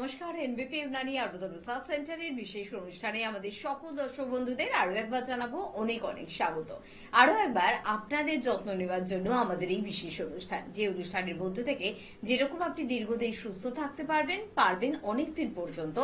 নমস্কার, এনবিপি ইউনানি আয়ুর্বেদ রিসার্চ সেন্টারের বিশেষ অনুষ্ঠানে আমাদের সকল দর্শক বন্ধুদের আরো একবার জানাবো অনেক অনেক স্বাগত। আরো একবার আপনাদের যত্ন নেওয়ার জন্য আমাদের এই বিশেষ অনুষ্ঠান, যে অনুষ্ঠানের মধ্যে থেকে যেরকম আপনি দীর্ঘদিন সুস্থ থাকতে পারবেন অনেকদিন পর্যন্ত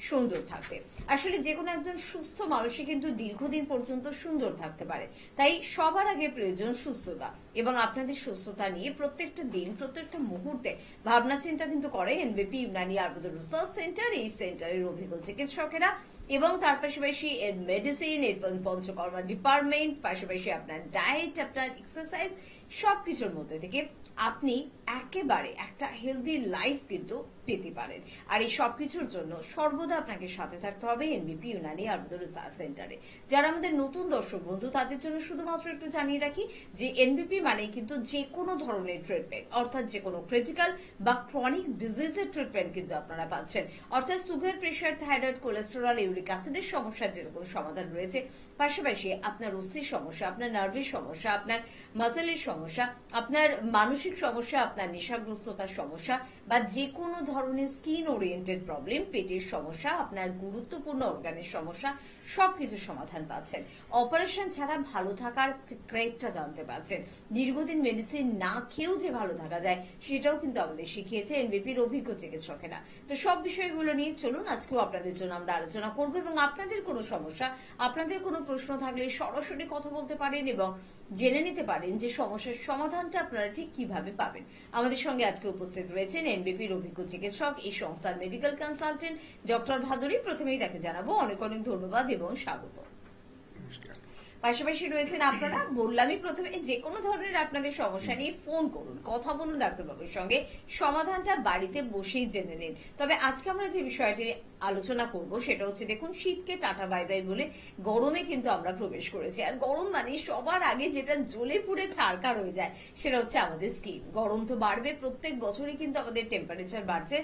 সুন্দর থাকতে। আসলে যে কোনো একজন সুস্থ মানুষই কিন্তু দীর্ঘদিন পর্যন্ত সুন্দর থাকতে পারে, তাই সবার আগে প্রয়োজন সুস্থতা। এবং আপনাদের সুস্থতা নিয়ে প্রত্যেকটা দিন প্রত্যেকটা মুহূর্তে ভাবনা চিন্তা কিন্তু করে এনবিপি ইউনানি আয়ুর্বেদ রিসার্চ সেন্টার। এই সেন্টারের অভিজ্ঞ চিকিৎসকেরা এবং তার পাশাপাশি মেডিসিন, এর পঞ্চকর্মা ডিপার্টমেন্ট, পাশাপাশি আপনার ডায়েট, আপনার এক্সারসাইজ, সবকিছুর মধ্যে থেকে আপনি একেবারে একটা হেলদি লাইফ কিন্তু পেতে পারেন। আর এই সবকিছুর জন্য সর্বদা আপনাকে সাথে থাকতে হবে এনবিপি ইউনানি আয়ুর্বেদ রিসার্চ সেন্টারে। যারা আমাদের নতুন দর্শক বন্ধু তাদের জন্য শুধুমাত্র একটু জানিয়ে রাখি যে এনবিপি মানে কিন্তু যে কোনো ধরনের ট্রিটমেন্ট, অর্থাৎ যে কোনো ক্রিটিক্যাল বা ক্রনিক ডিজিজের ট্রিটমেন্ট কিন্তু আপনারা পাচ্ছেন। অর্থাৎ sugar, pressure, thyroid, cholesterol, uric অ্যাসিডের সমস্যার যেরকম সমাধান রয়েছে, পাশাপাশি আপনার অস্থির সমস্যা, আপনার নার্ভের সমস্যা, আপনার মাসেলের সমস্যা, আপনার মানসিক সমস্যা, আপনার নেশাগ্রস্ততার সমস্যা, বা যে কোনো ধরনের স্কিন ওরিয়েন্টেড প্রবলেম, পেটের সমস্যা, আপনার গুরুত্বপূর্ণ অর্গানের সমস্যা, সবকিছু সমাধান পাচ্ছেন। অপারেশন ছাড়া ভালো থাকার সিক্রেটটা জানতে পারছেন। দীর্ঘদিন মেডিসিন না খেয়েও যে ভালো থাকা যায় সেটাও কিন্তু আমাদের শিখিয়েছে এনবিপির অভিজ্ঞ চিকিৎসকেরা। তো সব বিষয়গুলো নিয়ে চলুন আজকেও আপনাদের জন্য আমরা আলোচনা করব, এবং আপনাদের কোনো সমস্যা, আপনাদের কোনো প্রশ্ন থাকলে সরাসরি কথা বলতে পারেন এবং জেনে নিতে পারেন যে সমস্যার সমাধানটা আপনারা ঠিক কিভাবে পাবেন। আমাদের সঙ্গে আজকে উপস্থিত রয়েছেন এনবিপির অভিজ্ঞ চিকিৎসক, এই সংস্থার মেডিকেল কনসালটেন্ট ডক্টর ভাদুরী। প্রথমেই তাকে জানাবো অনেক অনেক ধন্যবাদ এবং স্বাগত। পাশাপাশি রয়েছেন আপনারা, বললামই প্রথমে, যে কোনো ধরনের আপনাদের সমস্যা নিয়ে ফোন করুন, কথা বলুন ডাক্তারবাবুর সঙ্গে, সমাধানটা বাড়িতে বসেই জেনে নিন। তবে আজকে আমরা যে বিষয়টি আলোচনা করব সেটা হচ্ছে, দেখুন, শীতকে টাটা বাই বাই বলে গরমে কিন্তু আমরা প্রবেশ করেছি। আর গরম মানে সবার আগে যেটা জ্বলে পুড়ে ছারখার হয়ে যায় সেটা হচ্ছে আমাদের স্কিন। গরম তো বাড়বে, প্রত্যেক বছরই কিন্তু আমাদের টেম্পারেচার বাড়ছে,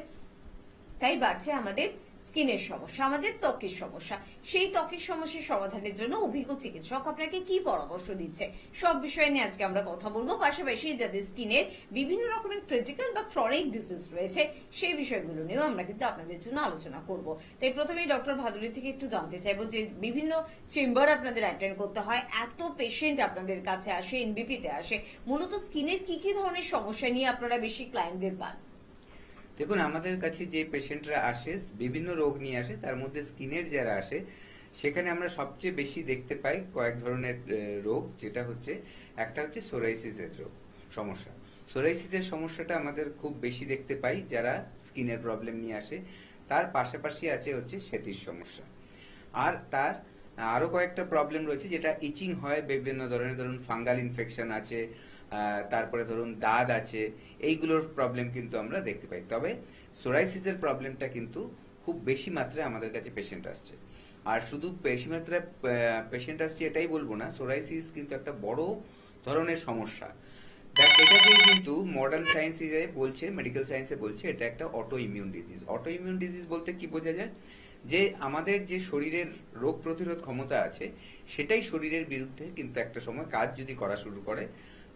তাই বাড়ছে আমাদের স্কিনের সমস্যা, আমাদের ত্বকের সমস্যা। সেই ত্বকের সমস্যার সমাধানের জন্য অভিজ্ঞ চিকিৎসক আপনাকে কি পরামর্শ দিচ্ছে, সব বিষয় নিয়ে আজকে আমরা কথা বলবো। পাশাপাশি যাদের স্কিনের বিভিন্ন রকমের ক্রিটিক্যাল বা ক্রনিক ডিজিজ রয়েছে সেই বিষয়গুলো নিয়েও আমরা কিন্তু আপনাদের জন্য আলোচনা করব। তাই প্রথমেই ডক্টর ভাদুরী থেকে একটু জানতে চাইবো যে বিভিন্ন চেম্বার আপনাদের অ্যাটেন্ড করতে হয়, এত পেশেন্ট আপনাদের কাছে আসে, এনবিপিতে আসে, মূলত স্কিনের কি কি ধরনের সমস্যা নিয়ে আপনারা বেশি ক্লায়েন্টদের পান? দেখুন, আমাদের কাছে যে পেশেন্টরা আসে বিভিন্ন রোগ নিয়ে আসে, তার মধ্যে স্কিনের যারা আসে সেখানে আমরা সবচেয়ে বেশি দেখতে পাই কয়েক ধরনের রোগ। যেটা হচ্ছে, একটা হচ্ছে সোরাইসিসের রোগ সমস্যা। সোরাইসিসের সমস্যাটা আমাদের খুব বেশি দেখতে পাই যারা স্কিনের প্রবলেম নিয়ে আসে। তার পাশাপাশি আছে হচ্ছে সেতির সমস্যা। আর তার আরো কয়েকটা প্রবলেম রয়েছে, যেটা ইচিং হয় বিভিন্ন ধরনের, ধরুন ফাঙ্গাল ইনফেকশন আছে, তারপরে ধরুন দাঁত আছে, এইগুলোর প্রবলেম কিন্তু আমরা দেখতে পাই। তবে সোরাইসিসের প্রবলেমটা কিন্তু খুব বেশি মাত্রায় আমাদের কাছে পেশেন্ট আসছে। আর শুধু বেশি মাত্রায় পেশেন্ট আসছে এটাই বলবো না, সোরাইসিস কিন্তু একটা বড় ধরনের সমস্যা। এটাকে কিন্তু মডার্ন সায়েন্সে বলছে, মেডিকেল সায়েন্সে বলছে, এটা একটা auto immune disease. Auto immune disease বলতে কি বোঝা যায়? যে আমাদের যে শরীরের রোগ প্রতিরোধ ক্ষমতা আছে সেটাই শরীরের বিরুদ্ধে কিন্তু একটা সময় কাজ যদি করা শুরু করে,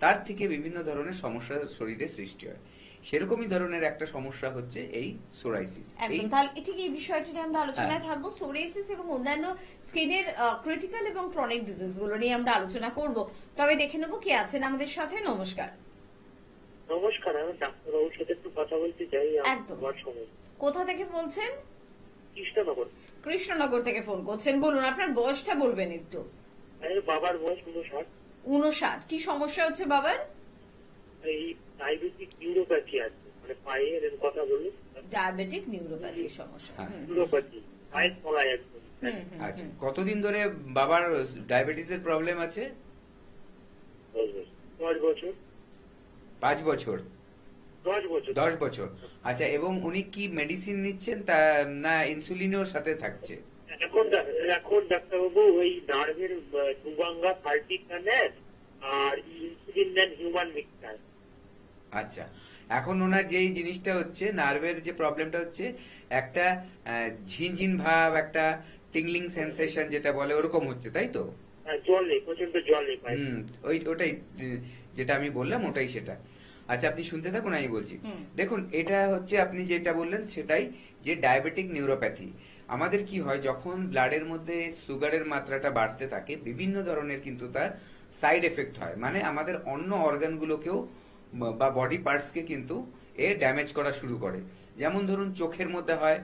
তার থেকে বিভিন্ন ধরনের সমস্যা শরীরের সৃষ্টি হয়। সেরকমই ধরনের একটা সমস্যা হচ্ছে এই সোরাইসিস। একদম, তাহলে ঠিক এই বিষয়টি নিয়ে আমরা আলোচনায় থাকবো। সোরাইসিস এবং অন্যান্য স্কিনের ক্রিটিক্যাল এবং ক্রনিক ডিজিজ গুলো নিয়ে আমরা আলোচনা করব। তবে দেখে নেবো কে আছেন আমাদের সাথে। নমস্কার। নমস্কার, আমি ডাক্তারবাবুর সাথে একটু কথা বলতে চাই। একদম। কোথা থেকে বলছেন? কৃষ্ণনগর। কৃষ্ণনগর থেকে ফোন করছেন, বলুন আপনার বয়সটা বলবেন একটু। বাবার বয়স 59। 59। কি সমস্যা হচ্ছে বাবার? এই ডায়াবেটিক নিউরোপ্যাথি আছে, মানে পায়ের কথা বলুন। ডায়াবেটিক নিউরোপ্যাথি সমস্যা, নিউরোপ্যাথি, পায়ের তলায় একদম। আচ্ছা, কতদিন ধরে বাবার ডায়াবেটিসের প্রবলেম আছে? 10 বছর। 5 বছর? 10 বছর। 10 বছর। আচ্ছা, এবং উনি কি মেডিসিন নিচ্ছেন তা না ইনসুলিনের সাথে থাকছে? এখন ডাক্তারবাবু ওই নার্ভের টুবাঙ্গা পার্টিকানের আর ইনসুলিন দেন হিউম্যান মিক্সচার। আচ্ছা, এখন ওনার যেই জিনিসটা হচ্ছে, নার্ভের যে প্রবলেমটা হচ্ছে, একটা ঝিনঝিন ভাব, একটা টিংলিং সেন্সেশন যেটা বলে, ওরকম হচ্ছে, তাই তো? জলে, প্রচন্ড জলে। ওটাই যেটা আমি বললাম, ওটাই সেটা। আচ্ছা, আপনি শুনতে থাকুন, আমি বলছি। দেখুন, এটা হচ্ছে আপনি যেটা বললেন সেটাই, যে ডায়াবেটিক নিউরোপ্যাথি। আমাদের কি হয়, যখন ব্লাডের মধ্যে সুগারের মাত্রাটা বাড়তে থাকে, বিভিন্ন ধরনের কিন্তু তার সাইড এফেক্ট হয়, মানে আমাদের অন্য অর্গানগুলোকেও বা বডি পার্টসকে কিন্তু এ ড্যামেজ করা শুরু করে। যেমন ধরুন, চোখের মধ্যে হয়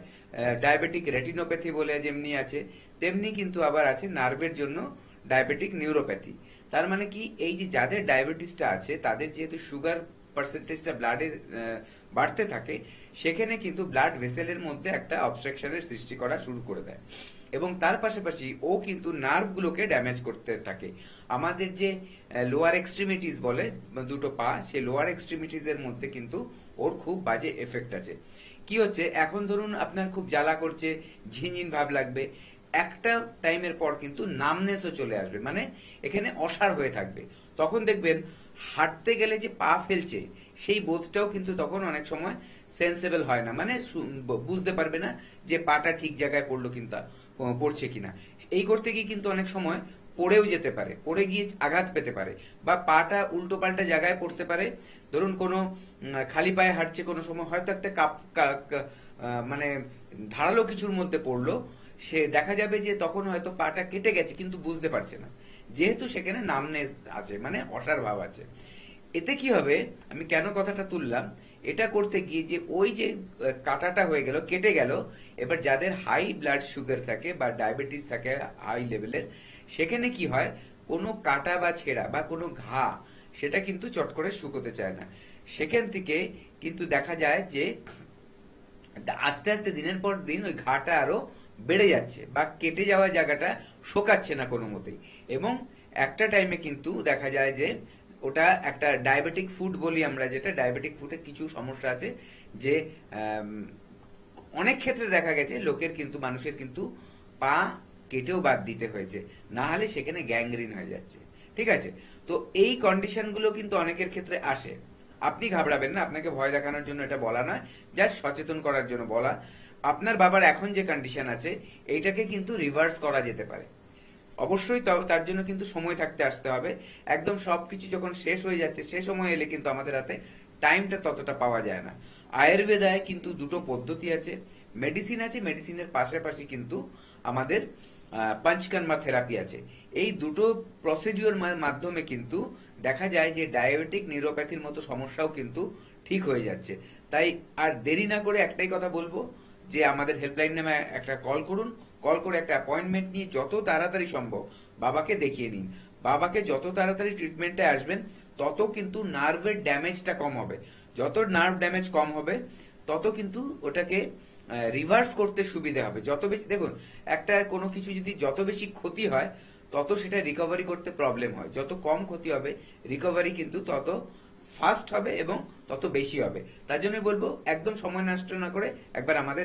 ডায়াবেটিক রেটিনোপ্যাথি বলে যেমনি আছে, তেমনি কিন্তু আবার আছে নার্ভের জন্য ডায়াবেটিক নিউরোপ্যাথি। তার মানে কি, এই যে যাদের ডায়াবেটিসটা আছে তাদের যেহেতু সুগার পার্সেন্টেজটা ব্লাডে বাড়তে থাকে, সেখানে কিন্তু ব্লাড ভেসেলের মধ্যে একটা অবস্ট্রাকশনের সৃষ্টি করা শুরু করে দেয়, এবং তার পাশাপাশি ও কিন্তু নার্ভগুলোকে ড্যামেজ করতে থাকে। আমাদের যে লোয়ার এক্সট্রিমিটিস বলে দুটো পা, সেই লোয়ার এক্সট্রিমিটিস এর মধ্যে কিন্তু ওর খুব বাজে এফেক্ট আছে। কি হচ্ছে, এখন ধরুন আপনার খুব জ্বালা করছে, ঝিনঝিন ভাব লাগবে, একটা টাইমের পর কিন্তু নামনেসও চলে আসবে, মানে এখানে অসাড় হয়ে থাকবে। তখন দেখবেন হাঁটতে গেলে যে পা ফেলছে সেই বোধটাও কিন্তু তখন অনেক সময় সেন্সেবল হয় না, মানে বুঝতে পারবে না যে পাটা ঠিক জায়গায় পড়লো কিংবা পড়ছে কিনা। এই করতে গিয়ে কিন্তু অনেক সময় পড়েও যেতে পারে, পড়ে গিয়ে আঘাত পেতে পারে, বা পাটা উল্টো পাল্টা জায়গায় পড়তে পারে। ধরুন কোনো খালি পায়ে হাঁটছে, কোনো সময় হয়তো একটা মানে ধারালো কিছুর মধ্যে পড়লো, সে দেখা যাবে যে তখন হয়তো পাটা কেটে গেছে কিন্তু বুঝতে পারছে না, যেহেতু সেখানে নামনেস আছে, মানে অসাড় ভাব আছে। এতে কি হবে, আমি কেন কথাটা তুললাম, এটা করতে গিয়ে যে ওই যে কাটাটা হয়ে গেল, কেটে গেল, এবার যাদের হাই ব্লাড সুগার থাকে বা ডায়াবেটিস থাকে হাই লেভেলের, সেখানে কি হয়, কোনো কাটা বা ছেঁড়া বা কোনো ঘা সেটা কিন্তু চট করে শুকোতে চায় না। সেখান থেকে কিন্তু দেখা যায় যে আস্তে আস্তে দিনের পর দিন ওই ঘাটা আরো বেড়ে যাচ্ছে, বা কেটে যাওয়া জায়গাটা শোকাচ্ছে না কোনো মতেই, এবং একটা টাইমে কিন্তু দেখা যায় যে ওটা একটা ডায়াবেটিক ফুড বলি আমরা, যেটা ডায়াবেটিক ফুডে কিছু সমস্যা আছে, যে অনেক ক্ষেত্রে দেখা গেছে লোকের কিন্তু, মানুষের কিন্তু পা কেটেও বাদ দিতে হয়েছে, না হলে সেখানে গ্যাংগ্রিন হয়ে যাচ্ছে। ঠিক আছে, তো এই কন্ডিশন গুলো কিন্তু অনেকের ক্ষেত্রে আসে। আপনি ঘাবড়াবেন না, আপনাকে ভয় দেখানোর জন্য এটা বলা নয়, জাস্ট সচেতন করার জন্য বলা। আপনার বাবার এখন যে কন্ডিশন আছে, এইটাকে কিন্তু রিভার্স করা যেতে পারে। অবশ্যই তার জন্য কিন্তু সময় থাকতে আসতে হবে। একদম সবকিছু যখন শেষ হয়ে যাচ্ছে, সে সময় এলে কিন্তু আমাদের হাতে টাইমটা ততটা পাওয়া যায় না। আয়ুর্বেদায় কিন্তু দুটো পদ্ধতি আছে, মেডিসিন আছে, মেডিসিনের পাশাপাশি কিন্তু আমাদের পঞ্চকর্মা থেরাপি আছে। এই দুটো প্রসিডিওর মাধ্যমে কিন্তু দেখা যায় যে ডায়াবেটিক নিউরোপ্যাথির মতো সমস্যাও কিন্তু ঠিক হয়ে যাচ্ছে। তাই আর দেরি না করে একটাই কথা বলবো, যে আমাদের হেল্পলাইন নামে একটা কল করুন, কল করে একটা অ্যাপয়েন্টমেন্ট নিয়ে যত তাড়াতাড়ি সম্ভব বাবাকে দেখিয়ে নিন। বাবাকে যত তাড়াতাড়ি ট্রিটমেন্টে আসবেন, তত কিন্তু নার্ভের ড্যামেজটা কম হবে। যত নার্ভ ড্যামেজ কম হবে, তত কিন্তু ওটাকে রিভার্স করতে সুবিধা হবে। যত বেশি, দেখুন, একটা কোনো কিছু যদি যত বেশি ক্ষতি হয়, তত সেটা রিকভারি করতে প্রবলেম হয়। যত কম ক্ষতি হবে, রিকভারি কিন্তু তত ফাস্ট হবে এবং তত বেশি হবে। তার জন্য বলবো, একদম সময় নষ্ট না করে একবার আমাদের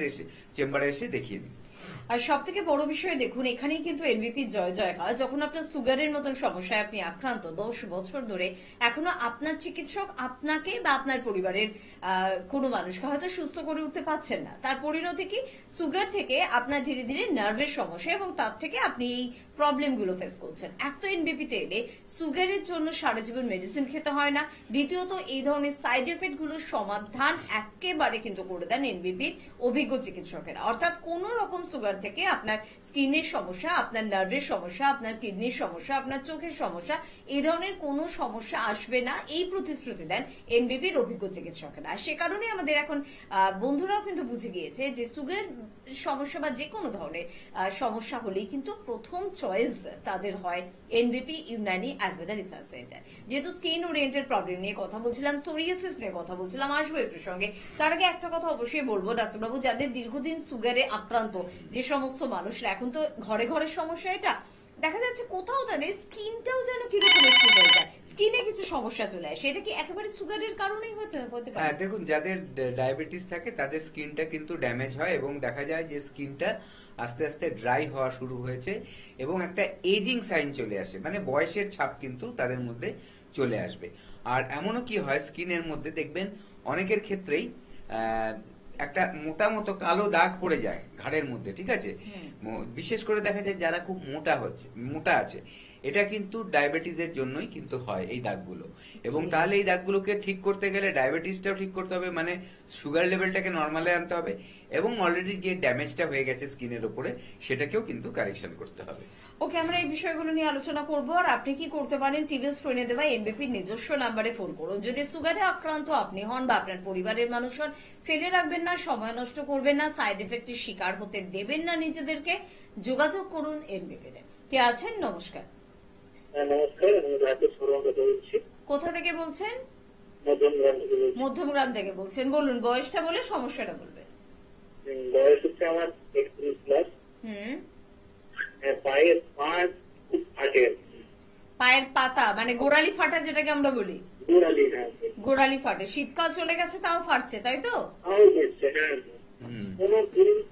চেম্বারে এসে দেখিয়ে দিন। আর সব থেকে বড় বিষয় দেখুন, এখানেই কিন্তু এনবিপি জয় জয়কার। যখন আপনার সুগারের মতন সমস্যায় আপনি আক্রান্ত 10 বছর ধরে, এখনো আপনার চিকিৎসক আপনাকে বা আপনার পরিবারের কোনো মানুষকে হয়তো সুস্থ করে উঠতে পারছেন না। তার পরিণতি কি, সুগার থেকে আপনার ধীরে ধীরে নার্ভের সমস্যা, এবং তার থেকে আপনি এই প্রবলেম গুলো ফেস করছেন। এক তো এনবিপিতে এলে সুগারের জন্য সারা জীবন মেডিসিন খেতে হয় না, দ্বিতীয়ত এই ধরনের সাইড এফেক্ট গুলোর সমাধান একেবারে কিন্তু করে দেন এনবিপির অভিজ্ঞ চিকিৎসকেরা। অর্থাৎ কোন রকম সুগার থেকে আপনার স্কিনের সমস্যা, আপনার নার্ভের সমস্যা, আপনার কিডনির সমস্যা, আপনার চোখের সমস্যা, এই ধরনের কোনো সমস্যা আসবে না, এই প্রতিশ্রুতি দেন এনবিপির অভিজ্ঞ চিকিৎসকেরা। সে কারণে আমাদের এখন বন্ধুরাও কিন্তু বুঝে গিয়েছে যে সুগার সমস্যা বা যে কোনো ধরনের সমস্যা হলেই কিন্তু প্রথম চয়েস তাদের হয় এনবিপি ইউনানি আয়ুর্বেদা রিসার্চ সেন্টার। যেহেতু স্কিন ওরিয়েন্টেড প্রবলেম নিয়ে কথা বলছিলাম, সোরিয়াসিস নিয়ে কথা বলছিলাম, আসবো এর প্রসঙ্গে। তার আগে একটা কথা অবশ্যই বলবো ডাক্তারবাবু, যাদের দীর্ঘদিন সুগারে আক্রান্ত যে সমস্ত মানুষরা, এখন তো ঘরে ঘরে সমস্যা, এটা দেখা যাচ্ছে কোথাও তাদের স্কিনটাও যেন কিরকম একটু হয়ে যায়, স্কিনে কিছু সমস্যা চলে আসে, এটা কি একেবারে সুগারের কারণেই হতে পারে? হ্যাঁ, দেখুন, যাদের ডায়াবেটিস থাকে তাদের স্কিনটা কিন্তু ড্যামেজ হয়, এবং দেখা যায় যে স্কিনটা আস্তে আস্তে ড্রাই হওয়া শুরু হয়েছে, এবং একটা এজিং সাইন চলে আসে, মানে বয়সের ছাপ কিন্তু তাদের মধ্যে চলে আসবে। আর এমনও কি হয়, স্কিনের মধ্যে দেখবেন অনেকের ক্ষেত্রেই একটা মোটা মতো কালো দাগ পড়ে যায় ঘাড়ের মধ্যে। ঠিক আছে, বিশেষ করে দেখা যায় যারা খুব মোটা আছে, এটা কিন্তু ডায়াবেটিসের জন্যই কিন্তু হয় এই দাগগুলো। এবং তাহলে এই দাগগুলোকে ঠিক করতে গেলে ডায়াবেটিসটাও ঠিক করতে হবে, মানে সুগার লেভেলটাকে নর্মালে আনতে হবে, এবং অলরেডি যে ড্যামেজটা হয়ে গেছে স্কিনের উপরে সেটাকেও কিন্তু কারেকশন করতে হবে। ওকে, আমরা এই বিষয়গুলো নিয়ে আলোচনা করবো। আর আপনি কি করতে পারেন, টিভি স্ক্রিনে দেওয়া এনবিপির নিজস্ব নাম্বারে ফোন করুন। যদি সুগারে আক্রান্ত আপনি হন বা আপনার পরিবারের মানুষ হন, ফেলে রাখবেন না, সময় নষ্ট করবেন না, সাইড এফেক্টের শিকার হতে দেবেন না নিজেদেরকে। যোগাযোগ করুন এনবিপিতে। কে আছেন? নমস্কার। নমস্কার, আমি রাকেশ বর্মা কথা বলছি। কোথা থেকে বলছেন? মধ্যমগ্রাম থেকে বলছি। মধ্যমগ্রাম থেকে বলছেন, বলুন বয়সটা বলে সমস্যাটা বলবেন। বয়স হচ্ছে আমার 31+। হুম। পায়ের পা খুব ফাটে। পায়ের পাতা মানে গোড়ালি ফাটা যেটাকে আমরা বলি, গোড়ালি, হ্যাঁ গোড়ালি ফাটে। শীতকাল চলে গেছে তাও ফাটছে, তাই তো? তাও হচ্ছে, হ্যাঁ।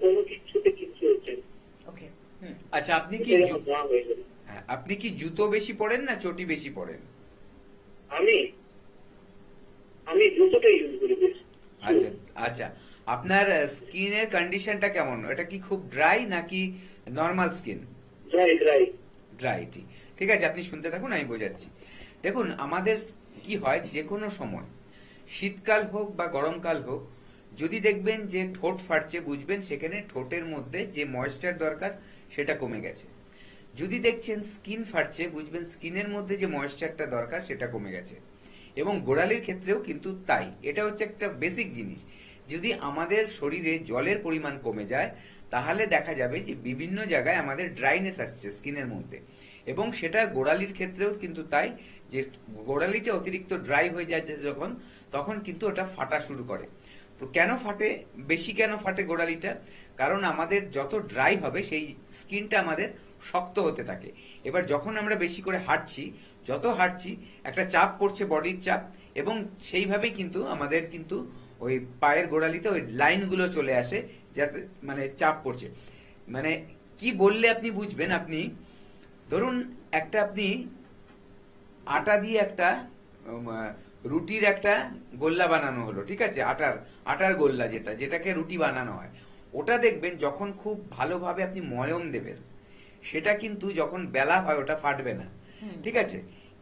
কোনো কিছুতে কিচ্ছু হচ্ছে না। ওকে। হুম। আচ্ছা, আপনি কি এরকম ধোঁয়া হয়ে গেল। আপনি কি জুতো বেশি পরেন না চটি বেশি পরেন? আমি জুতোটাই ইউজ করি বেশি। আচ্ছা আচ্ছা, আপনার স্কিনের কন্ডিশনটা কেমন? এটা কি খুব ড্রাই নাকি নর্মাল স্কিন? ড্রাই। ড্রাই, ঠিক আছে, আপনি শুনতে থাকুন, আমি বোঝাচ্ছি। দেখুন, আমাদের কি হয়, যে কোনো সময় শীতকাল হোক বা গরমকাল হোক, যদি দেখবেন যে ঠোঁট ফাটছে, বুঝবেন সেখানে ঠোঁটের মধ্যে যে ময়েশ্চার দরকার সেটা কমে গেছে। যদি দেখছেন স্কিন ফাটছে, বুঝবেন স্কিনের মধ্যে যে ময়েশ্চারটা দরকার সেটা কমে গেছে। এবং গোড়ালির ক্ষেত্রেও কিন্তু তাই। এটা হচ্ছে একটা বেসিক জিনিস। যদি আমাদের শরীরে জলের পরিমাণ কমে যায়, তাহলে দেখা যাবে যে বিভিন্ন জায়গায় আমাদের ড্রাইনেস আসছে স্কিনের মধ্যে। এবং সেটা গোড়ালির ক্ষেত্রেও কিন্তু তাই, যে গোড়ালিটা অতিরিক্ত ড্রাই হয়ে যাচ্ছে যখন, তখন কিন্তু ওটা ফাটা শুরু করে। কেন ফাটে, বেশি কেন ফাটে গোড়ালিটা? কারণ আমাদের যত ড্রাই হবে সেই স্কিনটা আমাদের শক্ত হতে থাকে। এবার যখন আমরা বেশি করে হাঁটছি, যত হাঁটছি একটা চাপ পড়ছে, বডির চাপ, এবং সেইভাবেই কিন্তু আমাদের কিন্তু ওই পায়ের গোড়ালিতে ওই লাইনগুলো চলে আসে, যাতে মানে চাপ পড়ছে। মানে কি বললে আপনি বুঝবেন, আপনি ধরুন একটা আপনি আটা দিয়ে একটা রুটির একটা গোল্লা বানানো হলো, ঠিক আছে, আটার গোল্লা, যেটাকে রুটি বানানো হয়, ওটা দেখবেন যখন খুব ভালোভাবে আপনি ময়ম দেবেন, সেটা কিন্তু যখন বেলা হয় ওটা ফাটবে না, ঠিক আছে।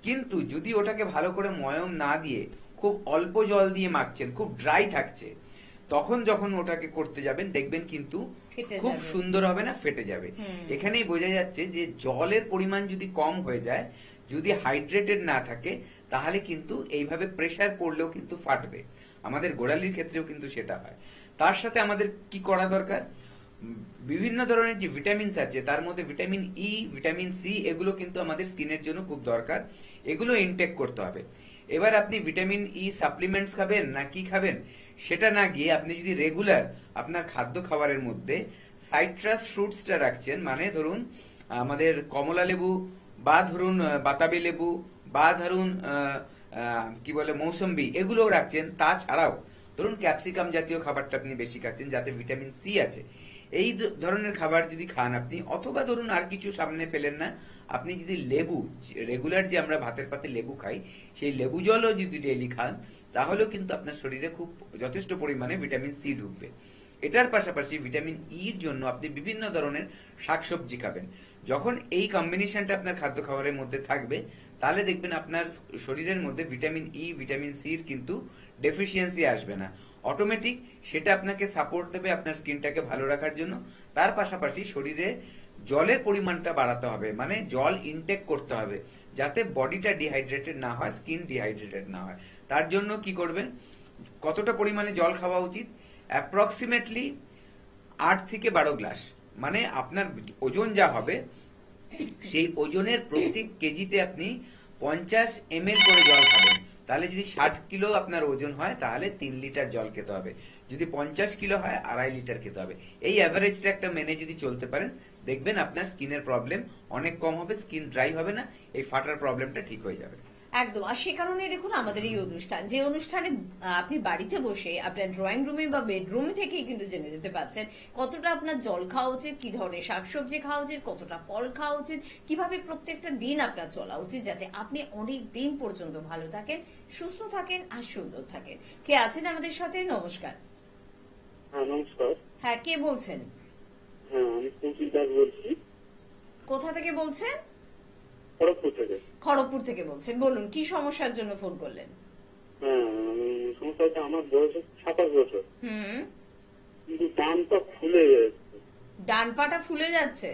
কিন্তু যদি ওটাকে ভালো করে ময়ম না দিয়ে খুব অল্প জল দিয়ে মাখছেন, খুব ড্রাই থাকছে, তখন যখন ওটাকে করতে যাবেন দেখবেন কিন্তু খুব সুন্দর হবে না, ফেটে যাবে। এখানেই বোঝা যাচ্ছে যে জলের পরিমাণ যদি কম হয়ে যায়, যদি হাইড্রেটেড না থাকে, তাহলে কিন্তু এইভাবে প্রেসার পড়লেও কিন্তু ফাটবে। আমাদের গোড়ালির ক্ষেত্রেও কিন্তু সেটা হয়। তার সাথে আমাদের কি করা দরকার, বিভিন্ন ধরনের যে ভিটামিনস আছে তার মধ্যে ভিটামিন ই, ভিটামিন সি, এগুলো কিন্তু আমাদের স্কিনের জন্য খুব দরকার, এগুলো ইনটেক করতে হবে। এবার আপনি ভিটামিন ই সাপ্লিমেন্টস খাবেন না কি খাবেন সেটা না গিয়ে, আপনি যদি রেগুলার আপনার খাদ্য খাবারের মধ্যে সাইট্রাস ফ্রুটসটা রাখছেন, মানে ধরুন আমাদের কমলা লেবু, বা ধরুন বাতাবি লেবু, বা ধরুন কি বলে মৌসম্বি, এগুলো রাখছেন, তাছাড়াও ধরুন ক্যাপসিকাম জাতীয় খাবারটা আপনি বেশি খাচ্ছেন যাতে ভিটামিন সি আছে, এই ধরনের খাবার যদি খান আপনি, অথবা ধরুন আর কিছু সামনে পেলেন না, আপনি যদি লেবু, রেগুলার যে আমরা ভাতের পাতে লেবু খাই, সেই লেবু জলও যদি ডেইলি খান, তাহলেও কিন্তু আপনার শরীরে খুব যথেষ্ট পরিমাণে ভিটামিন সি ঢুকবে। এটার পাশাপাশি ভিটামিন ইর জন্য আপনি বিভিন্ন ধরনের শাকসবজি খাবেন। যখন এই কম্বিনেশনটা আপনার খাদ্য খাবারের মধ্যে থাকবে, তাহলে দেখবেন আপনার শরীরের মধ্যে ভিটামিন ই, ভিটামিন সির কিন্তু ডেফিসিয়েন্সি আসবে না, অটোমেটিক সেটা আপনাকে সাপোর্ট দেবে আপনার স্কিনটাকে ভালো রাখার জন্য। তার পাশাপাশি শরীরে জলের পরিমাণটা বাড়াতে হবে, মানে জল ইনটেক করতে হবে, যাতে বডিটা ডিহাইড্রেটেড না হয়, স্কিন ডিহাইড্রেটেড না হয়। তার জন্য কি করবেন, কতটা পরিমাণে জল খাওয়া উচিত, অ্যাপ্রক্সিমেটলি 8 থেকে 12 গ্লাস, মানে আপনার ওজন যা হবে সেই ওজনের প্রত্যেক কেজিতে আপনি 50 ml করে জল খাবেন। তাহলে যদি 60 কিলো আপনার ওজন হয়, তাহলে 3 লিটার জল খেতে হবে। যদি 50 কিলো হয়, 2.5 লিটার খেতে হবে। এই অ্যাভারেজটা একটা মেনে যদি চলতে পারেন, দেখবেন আপনার স্কিনের প্রবলেম অনেক কম হবে, স্কিন ড্রাই হবে না, এই ফাটার প্রবলেমটা ঠিক হয়ে যাবে। একদম। আর সে কারণে দেখুন আমাদের এই অনুষ্ঠান, যে অনুষ্ঠানে আপনি বাড়িতে বসে আপনার ড্রয়িং রুমে বা বেডরুমে থেকেই কিন্তু জেনে যেতে পারছেন কতটা আপনার জল খাওয়া উচিত, কি ধরনের শাকসবজি খাওয়া উচিত, কতটা ফল খাওয়া উচিত, কিভাবে প্রত্যেকটা দিন আপনার চলা উচিত, যাতে আপনি অনেক দিন পর্যন্ত ভালো থাকেন, সুস্থ থাকেন আর সুন্দর থাকেন। কে আছেন আমাদের সাথে? নমস্কার। নমস্কার। হ্যাঁ, কে বলছেন? আমি কৌশিক দাস বলছি। কোথা থেকে বলছেন? খড়গপুর থেকে। খড়গপুর থেকে বলছেন, বলুন কি সমস্যার জন্য ফোন করলেন? হ্যাঁ, সমস্যা হচ্ছে আমার বয়স 27 বছর, হুম। কিন্তু ডানটা ফুলে যাচ্ছে। ডান পাটা ফুলে যাচ্ছে?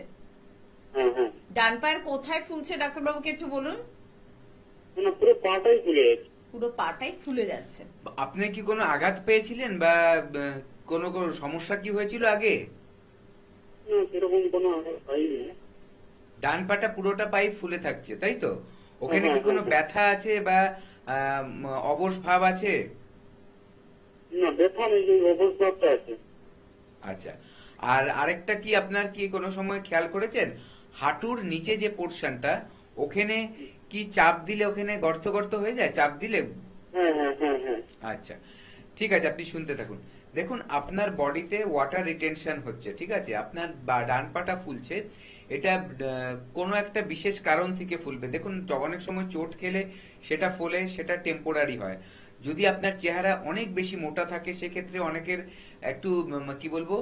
হ্যাঁ হ্যাঁ, ডান পায়ের কোথায় ফুলছে ডাক্তারবাবুকে একটু বলুন। না পুরো পাটাই ফুলে যাচ্ছে। পুরো পাটাই ফুলে যাচ্ছে। আপনি কি কোনো আঘাত পেয়েছিলেন বা কোনো কোনো সমস্যা কি হয়েছিল আগে? না সেরকম কোনো হয়নি। ডান পাটা পুরোটা পাই ফুলে থাকছে, তাই তো? ওখানে কি কোনো ব্যথা আছে বা অবশ ভাব আছে? না ব্যথা নেই, যে অবস্থাটা আছে। আচ্ছা, আর আরেকটা কি আপনার কি কোনো সময় খেয়াল করেছেন হাঁটুর নিচে যে পোর্শনটা, ওখানে কি চাপ দিলে ওখানে গর্ত গর্ত হয়ে যায় চাপ দিলে? হ্যাঁ হ্যাঁ হ্যাঁ হ্যাঁ। আচ্ছা, ঠিক আছে, আপনি শুনতে থাকুন। দেখুন, আপনার বডিতে ওয়াটার রিটেনশন হচ্ছে, ঠিক আছে? আপনার ডান পাটা ফুলছে, এটা কোনো একটা বিশেষ কারণ থেকে ফুলবে। দেখুন, অনেক সময় চোট খেলে সেটা ফোলে, সেটা টেম্পোরারি হয়। যদি আপনার চেহারা অনেক বেশি মোটা থাকে, সেক্ষেত্রে অনেকের একটু কি বলবো,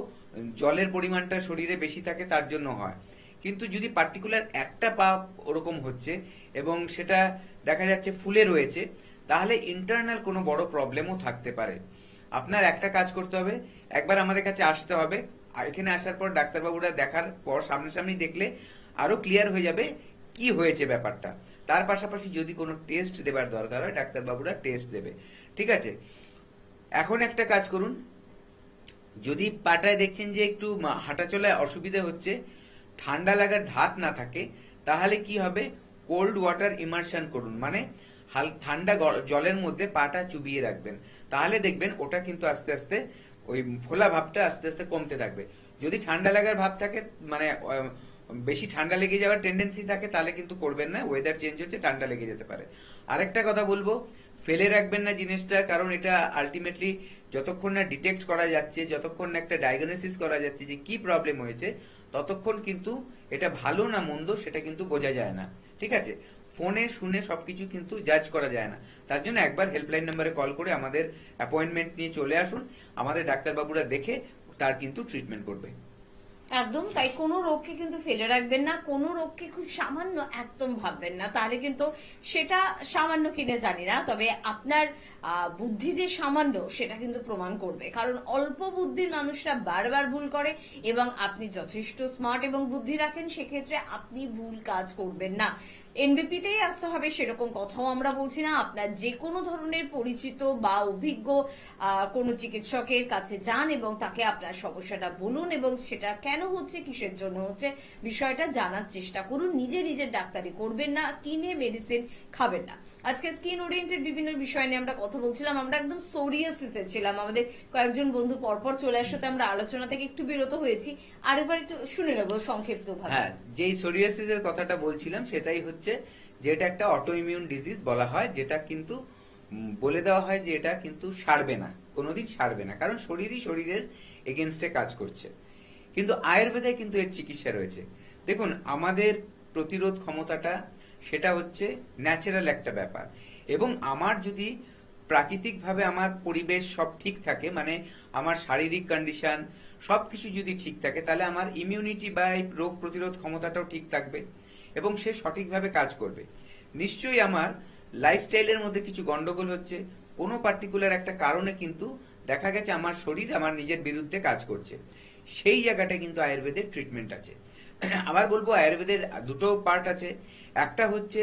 জলের পরিমাণটা শরীরে বেশি থাকে, তার জন্য হয়। কিন্তু যদি পার্টিকুলার একটা পা ওরকম হচ্ছে এবং সেটা দেখা যাচ্ছে ফুলে রয়েছে, তাহলে ইন্টারনাল কোনো বড় প্রবলেমও থাকতে পারে। আপনার একটা কাজ করতে হবে, একবার আমাদের কাছে আসতে হবে। আর এখানে আসার পর ডাক্তারবাবুরা দেখার পর সামনাসামনি দেখলে আরো ক্লিয়ার হয়ে যাবে কি হয়েছে ব্যাপারটা। তার পাশাপাশি যদি কোনো টেস্ট দেবার দরকার হয়, ডাক্তারবাবুরা টেস্ট দেবে, ঠিক আছে? এখন একটা কাজ করুন, যদি পাটায় দেখছেন যে একটু হাঁটা চলায় অসুবিধা হচ্ছে, ঠান্ডা লাগার ধাত না থাকে, তাহলে কি হবে, কোল্ড ওয়াটার ইমার্শন করুন। মানে ঠান্ডা জলের মধ্যে পাটা চুবিয়ে রাখবেন, তাহলে দেখবেন ওটা কিন্তু আস্তে আস্তে ওই ফোলা ভাবটা আস্তে আস্তে কমতে থাকবে। যদি ঠান্ডা লাগার ভাব থাকে, মানে বেশি ঠান্ডা লেগে যাওয়ার টেন্ডেন্সি থাকে, তাহলে কিন্তু করবেন না। ওয়েদার চেঞ্জ হচ্ছে, ঠান্ডা লেগে যেতে পারে। আরেকটা কথা বলবো, ফেলে রাখবেন না জিনিসটা, কারণ এটা আলটিমেটলি যতক্ষণ না ডিটেক্ট করা যাচ্ছে, যতক্ষণ না একটা ডায়াগনোসিস করা যাচ্ছে যে কি প্রবলেম হয়েছে, ততক্ষণ কিন্তু এটা ভালো না মন্দ সেটা কিন্তু বোঝা যায় না, ঠিক আছে? ফোনে শুনে সবকিছু কিন্তু জাজ করা যায় না। তার জন্য একবার হেল্পলাইন নম্বরে কল করে আমাদের অ্যাপয়েন্টমেন্ট নিয়ে চলে আসুন, আমাদের ডাক্তারবাবুরা দেখে তার কিন্তু ট্রিটমেন্ট করবে। একদম তাই, কোনো রোগকে কিন্তু ফেলে রাখবেন না, কোনো রোগকে খুব সামান্য একদম ভাববেন না, তাহলে কিন্তু সেটা সামান্য কিনে জানি না, তবে আপনার বুদ্ধি যে সামান্য সেটা কিন্তু প্রমাণ করবে। কারণ অল্প বুদ্ধির মানুষরা বারবার ভুল করে, এবং আপনি যথেষ্ট স্মার্ট এবং বুদ্ধি রাখেন, সেক্ষেত্রে আপনি ভুল কাজ করবেন না। এনবিপিতেই আসতে হবে সেরকম কথাও আমরা বলছি না। আপনার যে কোনো ধরনের পরিচিত বা অভিজ্ঞ কোনো চিকিৎসকের কাছে যান এবং তাকে আপনার সমস্যাটা বলুন, এবং সেটা কেন হচ্ছে, কিসের জন্য হচ্ছে, বিষয়টা জানার চেষ্টা করুন। নিজের ডাক্তারি করবেন না, কিনে মেডিসিন খাবেন না। আজকে স্কিন ওরিয়েন্টেড বিভিন্ন বিষয় নিয়ে আমরা কথা বলছিলাম। আমরা একদম সোরিয়াসিসে ছিলাম, আমাদের কয়েকজন বন্ধু পরপর চলে আসাতে আমরা আলোচনা থেকে একটু বিরত হয়েছি। আরেকবার একটু শুনে নেবো সংক্ষিপ্ত ভাবে। হ্যাঁ, যেই সোরিয়াসিসের কথাটা বলছিলাম সেটাই হচ্ছে যেটা একটা অটো ইমিউন ডিজিজ বলা হয়, যেটা কিন্তু বলে দেওয়া হয় যে এটা কিন্তু সারবে না, কোনোদিন সারবে না, কারণ শরীরই শরীরের এগেনস্টে কাজ করছে। কিন্তু আয়ুর্বেদে কিন্তু এর চিকিৎসা রয়েছে। দেখুন, আমাদের প্রতিরোধ ক্ষমতাটা সেটা হচ্ছে ন্যাচারাল একটা ব্যাপার, এবং আমার যদি প্রাকৃতিকভাবে আমার পরিবেশ সব ঠিক থাকে, মানে আমার শারীরিক কন্ডিশন সবকিছু যদি ঠিক থাকে, তাহলে আমার ইমিউনিটি বা রোগ প্রতিরোধ ক্ষমতাটাও ঠিক থাকবে এবং সে সঠিকভাবে কাজ করবে। নিশ্চয়ই আমার লাইফস্টাইলের মধ্যে কিছু গন্ডগোল হচ্ছে, কোনো পার্টিকুলার একটা কারণে কিন্তু দেখা গেছে আমার শরীর আমার নিজের বিরুদ্ধে কাজ করছে, সেই জায়গাটা কিন্তু আয়ুর্বেদের ট্রিটমেন্ট আছে। আবার বলবো, আয়ুর্বেদের দুটো পার্ট আছে, একটা হচ্ছে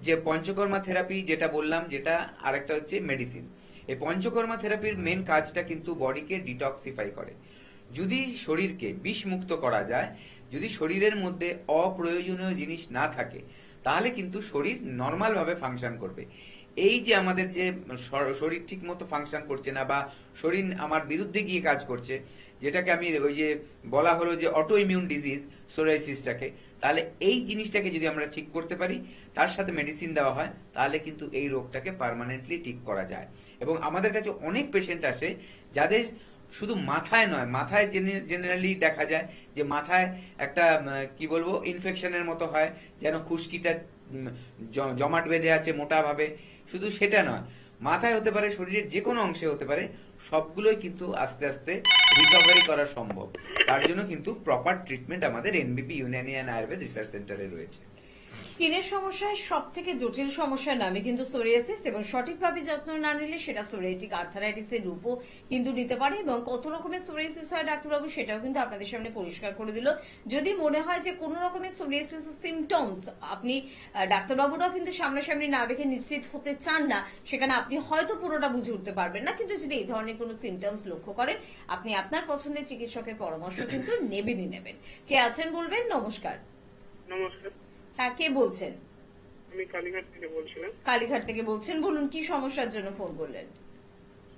যে পঞ্চকর্মা থেরাপি যেটা বললাম, যেটা আরেকটা হচ্ছে মেডিসিন। এই পঞ্চকর্মা থেরাপির মেন কাজটা কিন্তু বডিকে ডিটক্সিফাই করে। যদি শরীরকে বিষমুক্ত করা যায়, যদি শরীরের মধ্যে অপ্রয়োজনীয় জিনিস না থাকে, তাহলে কিন্তু শরীর নর্মাল ভাবে ফাংশন করবে। এই যে আমাদের যে শরীর ঠিক মতো ফাংশন করছে না বা শরীর আমার বিরুদ্ধে গিয়ে কাজ করছে, যেটাকে আমি ওই যে বলা হলো যে অটো ইমিউন ডিজিজ সোরিয়াসিসটাকে, তাহলে এই জিনিসটাকে যদি আমরা ঠিক করতে পারি, তার সাথে মেডিসিন দেওয়া হয়, তাহলে কিন্তু এই রোগটাকে পার্মানেন্টলি ঠিক করা যায়। এবং আমাদের কাছে অনেক পেশেন্ট আসে যাদের শুধু মাথায় নয়, মাথায় জেনারেলি দেখা যায় যে মাথায় একটা কি বলবো ইনফেকশনের মতো হয়, যেন খুশকিটা জমাট বেঁধে আছে মোটা ভাবে। শুধু সেটা নয়, মাথায় হতে পারে, শরীরের যে কোনো অংশে হতে পারে, সবগুলোই কিন্তু আস্তে আস্তে রিকভারি করা সম্ভব। তার জন্য কিন্তু প্রপার ট্রিটমেন্ট আমাদের এনবিপি ইউনানি অ্যান্ড আয়ুর্বেদ রিসার্চ সেন্টারে রয়েছে। স্কিনের সমস্যায় সব থেকে জটিল সমস্যার নামই কিন্তু সোরিয়াসিস, এবং সঠিকভাবে যত্ন না নিলে সেটা সোরিয়াটিক আর্থারাইটিসের রূপও কিন্তু নিতে পারে। এবং কত রকমের সোরিয়াসিস হয় ডাক্তারবাবু সেটাও কিন্তু আপনাদের সামনে পরিষ্কার করে দিল। যদি মনে হয় যে কোনো রকমের সোরিয়াসিস সিমটমস আপনি ডাক্তারবাবুরাও কিন্তু সামনাসামনি না দেখে নিশ্চিত হতে চান না, সেখানে আপনি হয়তো পুরোটা বুঝে উঠতে পারবেন না, কিন্তু যদি এই ধরনের কোনো সিমটমস লক্ষ্য করেন আপনি আপনার পছন্দের চিকিৎসকের পরামর্শ কিন্তু নেবেনই নেবেন। কে আছেন বলবেন? নমস্কার। নমস্কার, হ্যাঁ, কে বলছেন? আমি কালীঘাট থেকে বলছিলাম। কালীঘাট থেকে বলছেন, বলুন কি সমস্যার জন্য ফোন করলেন?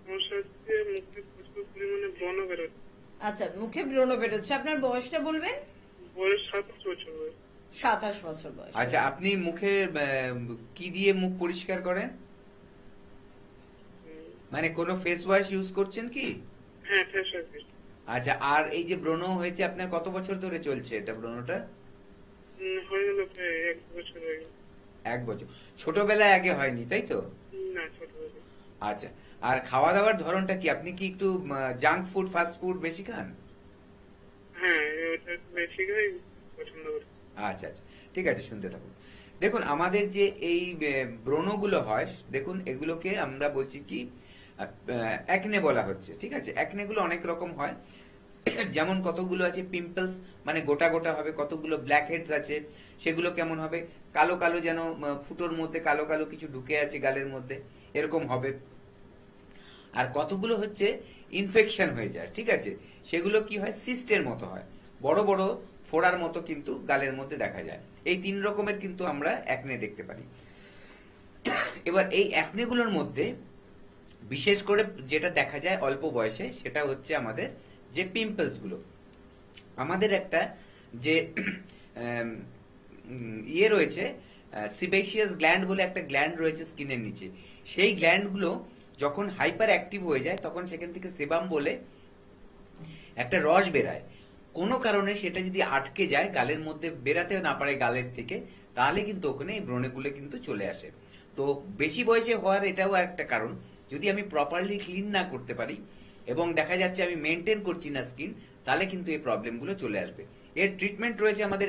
সমস্যা হচ্ছে মুখে প্রচুর পরিমাণে ব্রণ বেরোচ্ছে। আচ্ছা, মুখে ব্রণ বেরোচ্ছে। আপনার বয়সটা বলবেন? বয়স 27 বছর বয়স। 27 বছর বয়স। আচ্ছা, আপনি মুখে কি দিয়ে মুখ পরিষ্কার করেন? মানে কোনো ফেস ওয়াশ ইউজ করছেন কি? হ্যাঁ, ফেস ওয়াশ। আচ্ছা, আর এই যে ব্রণ হয়েছে আপনার কত বছর ধরে চলছে এটা ব্রণটা? হয়ে গেল প্রায় 1 বছর হয়ে গেল। 1 বছর। ছোটবেলায় আগে হয়নি তাই তো? না, ছোটবেলা। আচ্ছা, আর খাওয়া দাওয়ার ধরনটা কি? আপনি কি একটু জাঙ্ক ফুড ফাস্ট ফুড বেশি খান? হ্যাঁ, ওটা বেশি খাই, পছন্দ করি। আচ্ছা আচ্ছা, ঠিক আছে, শুনতে থাকুন। দেখুন, আমাদের যে এই ব্রণগুলো হয়, দেখুন এগুলোকে আমরা বলছি কি অ্যাকনে বলা হচ্ছে। ঠিক আছে, অ্যাকনে গুলো অনেক রকম হয়। যেমন কতগুলো আছে পিম্পলস, মানে গোটা গোটা হবে, কতগুলো ব্ল্যাক হেডস আছে, সেগুলো কেমন হবে, কালো কালো যেন ফুটোর মধ্যে কালো কালো কিছু ঢুকে আছে গালের মধ্যে, এরকম হবে। আর কতগুলো হচ্ছে ইনফেকশন হয়ে যায়। ঠিক আছে, সেগুলো কি হয়, সিস্টের মতো হয়, বড় বড় ফোড়ার মতো কিন্তু গালের মধ্যে দেখা যায়। এই 3 রকমের কিন্তু আমরা অ্যাকনে দেখতে পারি। এবার এই অ্যাকনে গুলোর মধ্যে বিশেষ করে যেটা দেখা যায় অল্প বয়সে, সেটা হচ্ছে আমাদের যে পিম্পলস গুলো। আমাদের একটা যে ইয়ে রয়েছে, সিবেশিয়াস গ্ল্যান্ড বলে একটা গ্ল্যান্ড রয়েছে স্কিনের নিচে, সেই গ্ল্যান্ড গুলো যখন হাইপার অ্যাক্টিভ হয়ে যায় তখন সেখান থেকে সেবাম বলে একটা রস বেরায়। কোনো কারণে সেটা যদি আটকে যায়, গালের মধ্যে বেরাতে না পারে গালের থেকে, তাহলে কিন্তু ওখানে এই ব্রণগুলো কিন্তু চলে আসে। তো বেশি বয়সে হওয়ার এটাও একটা কারণ। যদি আমি প্রপারলি ক্লিন না করতে পারি এবং দেখা যাচ্ছে আমি মেনটেন করছি না স্কিন, তাহলে কিন্তু এই প্রবলেমগুলো চলে আসবে। এর ট্রিটমেন্ট রয়েছে আমাদের